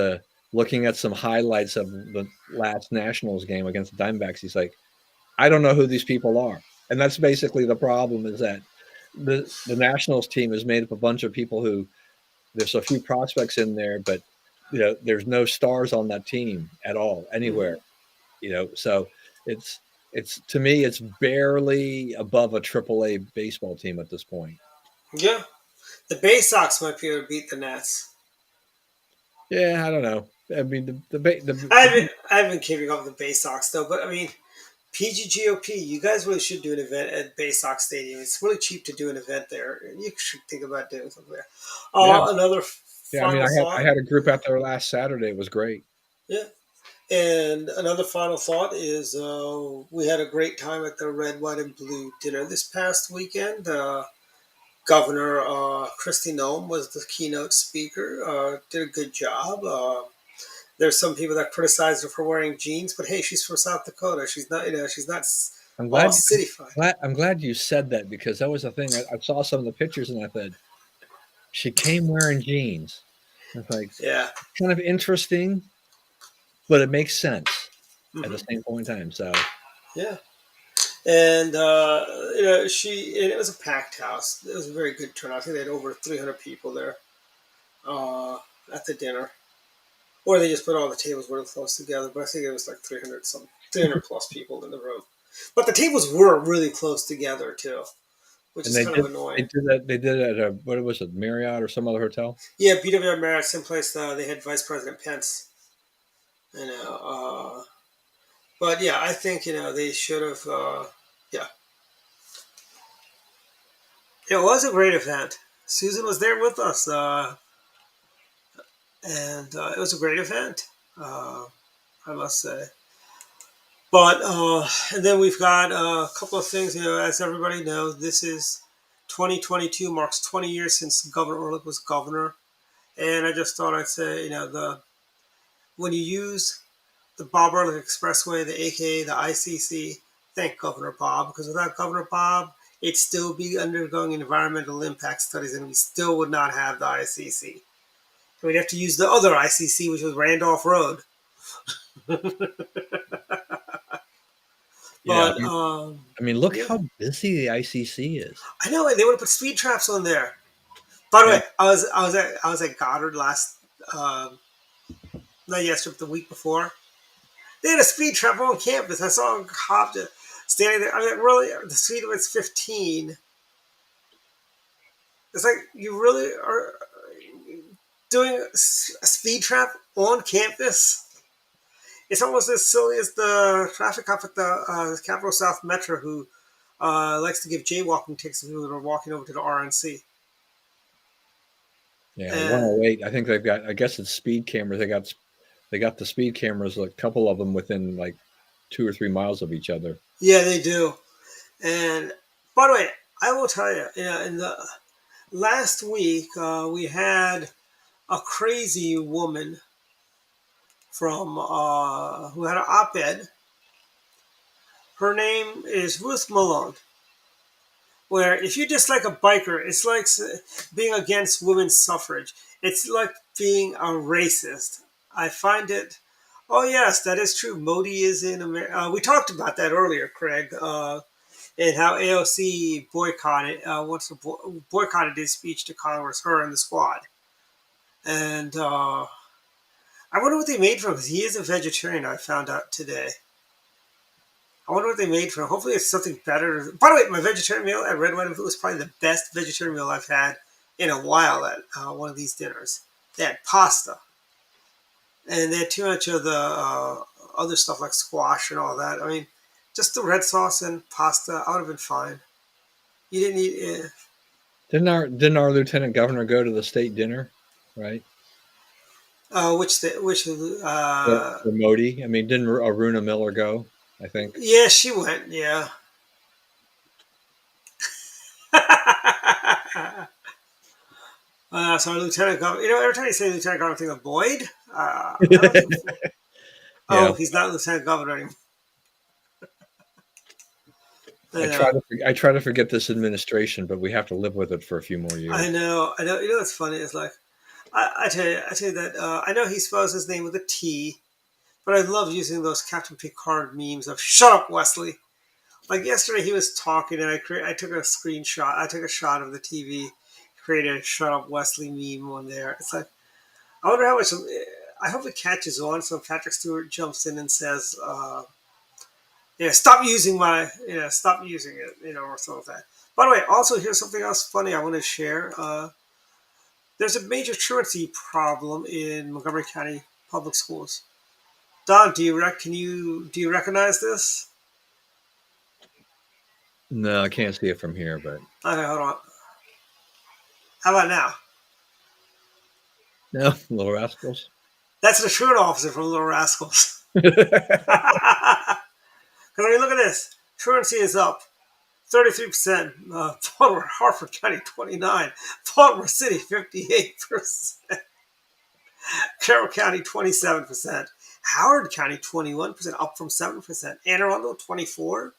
looking at some highlights of the last Nationals game against the Diamondbacks. He's like, I don't know who these people are, and that's basically the problem. Is that the Nationals team is made up of a bunch of people who there's a few prospects in there, but there's no stars on that team at all anywhere. Mm-hmm. So it's to me it's barely above a AAA baseball team at this point. Yeah, the Bay Sox might be able to beat the Nats. Yeah, I don't know. I mean, I've been keeping up with the Bay Sox though, but I mean, PGGOP, you guys really should do an event at Bay Sox Stadium. It's really cheap to do an event there. You should think about doing something there. yeah, Another yeah. I mean, final I thought. had a group out there last Saturday. It was great. Yeah. And another final thought is we had a great time at the Red, White, and Blue dinner this past weekend. Governor Kristi Noem was the keynote speaker. Did a good job. There's some people that criticize her for wearing jeans, but hey, she's from South Dakota. She's not, she's not I'm all glad. cityfied. I'm glad you said that because that was the thing. I saw some of the pictures and I thought she came wearing jeans. It's like Yeah. kind of interesting, but it makes sense at the Hmm. same point in time. So Yeah. And and it was a packed house. It was a very good turnout. I think they had over 300 people there uh, at the dinner, or they just put all the tables really close together. But I think it was like 300 plus people in the room. But the tables were really close together too, which and is kind of annoying. they did it at a, what was it, Marriott or some other hotel? Yeah, BWR Marriott, same place. They had Vice President Pence. But yeah, I think they should have. Yeah, it was a great event. Susan was there with us, and it was a great event. Uh, I must say. But and then we've got a couple of things. As everybody knows, this is 2022 marks 20 years since Governor Orlick was governor, and I just thought I'd say, the when you use the Bob Ehrlich Expressway, the AKA the ICC, thank Governor Bob, because without Governor Bob, it'd still be undergoing environmental impact studies, and we still would not have the ICC. We'd have to use the other ICC, which was Randolph Road. Yeah, But I mean, look yeah, how busy the ICC is. I know they would have put speed traps on there. By the Yeah, way, I was at Goddard last not yesterday, but the week before. They had a speed trap on campus. I saw a cop standing there. I mean, really, the speed limit's 15. It's like you really are doing a speed trap on campus. It's almost as silly as the traffic cop at the Capital South Metro who likes to give jaywalking tickets to people that are walking over to the RNC. yeah. And 108. I think they've got. I guess it's speed cameras. They got the speed cameras. A couple of them within like 2 or 3 miles of each other. yeah, they do. And by the way, I will tell you, in the last week we had a crazy woman from who had an op-ed. Her name is Ruth Malone. Where if you dislike a biker, it's like being against women's suffrage. It's like being a racist. I find it. Oh yes, that is true. Modi is in America. We talked about that earlier, Craig, and how AOC boycotted his speech to Congress, her and the squad. And I wonder what they made from him because he is a vegetarian. I found out today. I wonder what they made for him. Hopefully, it's something better. By the way, my vegetarian meal at Red White and Blue was probably the best vegetarian meal I've had in a while at one of these dinners. They had pasta, and they had too much of the other stuff like squash and all that. I mean, just the red sauce and pasta, I would have been fine. You didn't eat. Didn't our lieutenant governor go to the state dinner, right? Which For Modi. I mean, didn't Aruna Miller go? I think. yeah, she went. Yeah. So Lieutenant Governor, every time you say Lieutenant Governor, I think of Boyd. I don't think. Yeah. Oh, he's not Lieutenant Governor anymore. I You try know, to I try to forget this administration, but we have to live with it for a few more I years. know, I know. What's funny is like, I tell you that I know he spells his name with a T, but I love using those Captain Picard memes of "Shut up, Wesley." Like yesterday, he was talking, and I took a screenshot. I took a shot of the TV, created a "Shut up, Wesley" meme on there. It's like, I wonder how much. I hope it catches on. So Patrick Stewart jumps in and says, "Yeah, stop using stop using it," or something like that. By the way, also here's something else funny I want to share. There's a major truancy problem in Montgomery County public schools. Don, do you recognize this? No, I can't see it from here, but Okay, hold on. How about now? no, Little Rascals. That's the truant officer from Little Rascals. Yeah, Because I mean, look at this. Truancy is up 33%. Baltimore, Harford County 29. Baltimore City 58%. Carroll County 27%. Howard County 21%, up from 7%. Anne Arundel 24.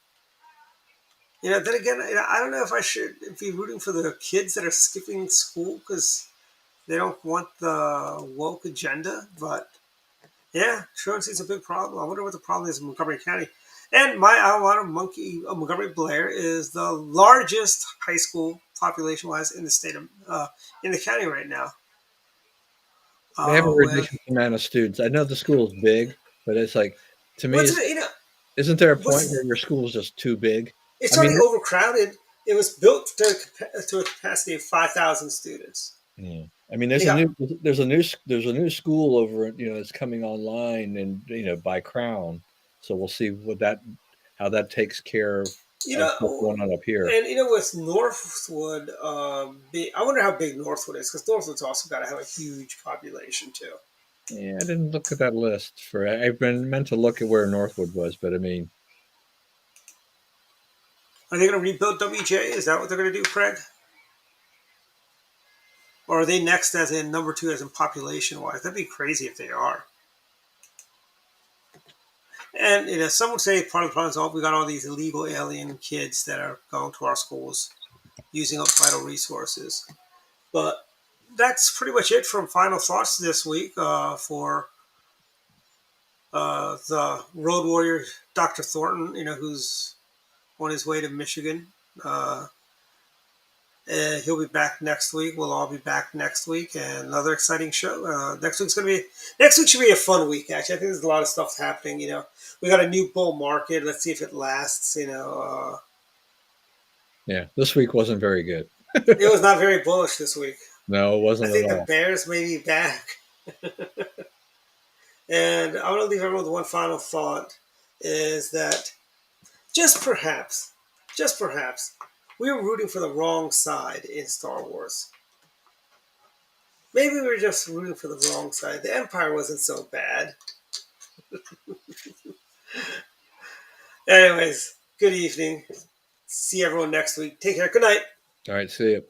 Then again, I don't know if I should be rooting for the kids that are skipping school because they don't want the woke agenda. But yeah, truancy is a big problem. I wonder what the problem is in Montgomery County. And my alma mater, Montgomery Blair, is the largest high school population-wise in the state of in the county right now. they have a With ridiculous amount of students. I know the school is big, but it's like to me, what's it, isn't there a point what's where your school is just too big? it's I mean, already overcrowded. It was built to a capacity of 5,000 students. yeah. I mean, They got there's a new school over that's coming online and by Crown, so we'll see how that takes care you of what's know going on up here. And with Northwood, I wonder how big Northwood is because Northwood's also got to have a huge population too. Yeah, I didn't look at that list for. I've been meant to look at where Northwood was, but I mean, Are they going to rebuild WJ? Is that what they're going to do, Craig? Or are they next as in number two as in population wise? That'd be crazy if they are. And some would say part of the problem is we got all these illegal alien kids that are going to our schools, using up vital resources. But that's pretty much it from final thoughts this week for the road warrior, Dr. Thornton, who's on his way to Michigan. Uh, he'll be back next week. We'll all be back next week, and another exciting show. Next week should be a fun week. Actually, I think there's a lot of stuff happening. We got a new bull market. Let's see if it lasts. yeah, this week wasn't very good. It was not very bullish this week. No, it I wasn't at think the all. Bears may be back. And I want to leave everyone with one final thought: is that just perhaps, we were rooting for the wrong side in Star Wars. Maybe we were just rooting for the wrong side. The Empire wasn't so bad. Anyways, good evening. See everyone next week. Take care. Good night. All right, see you.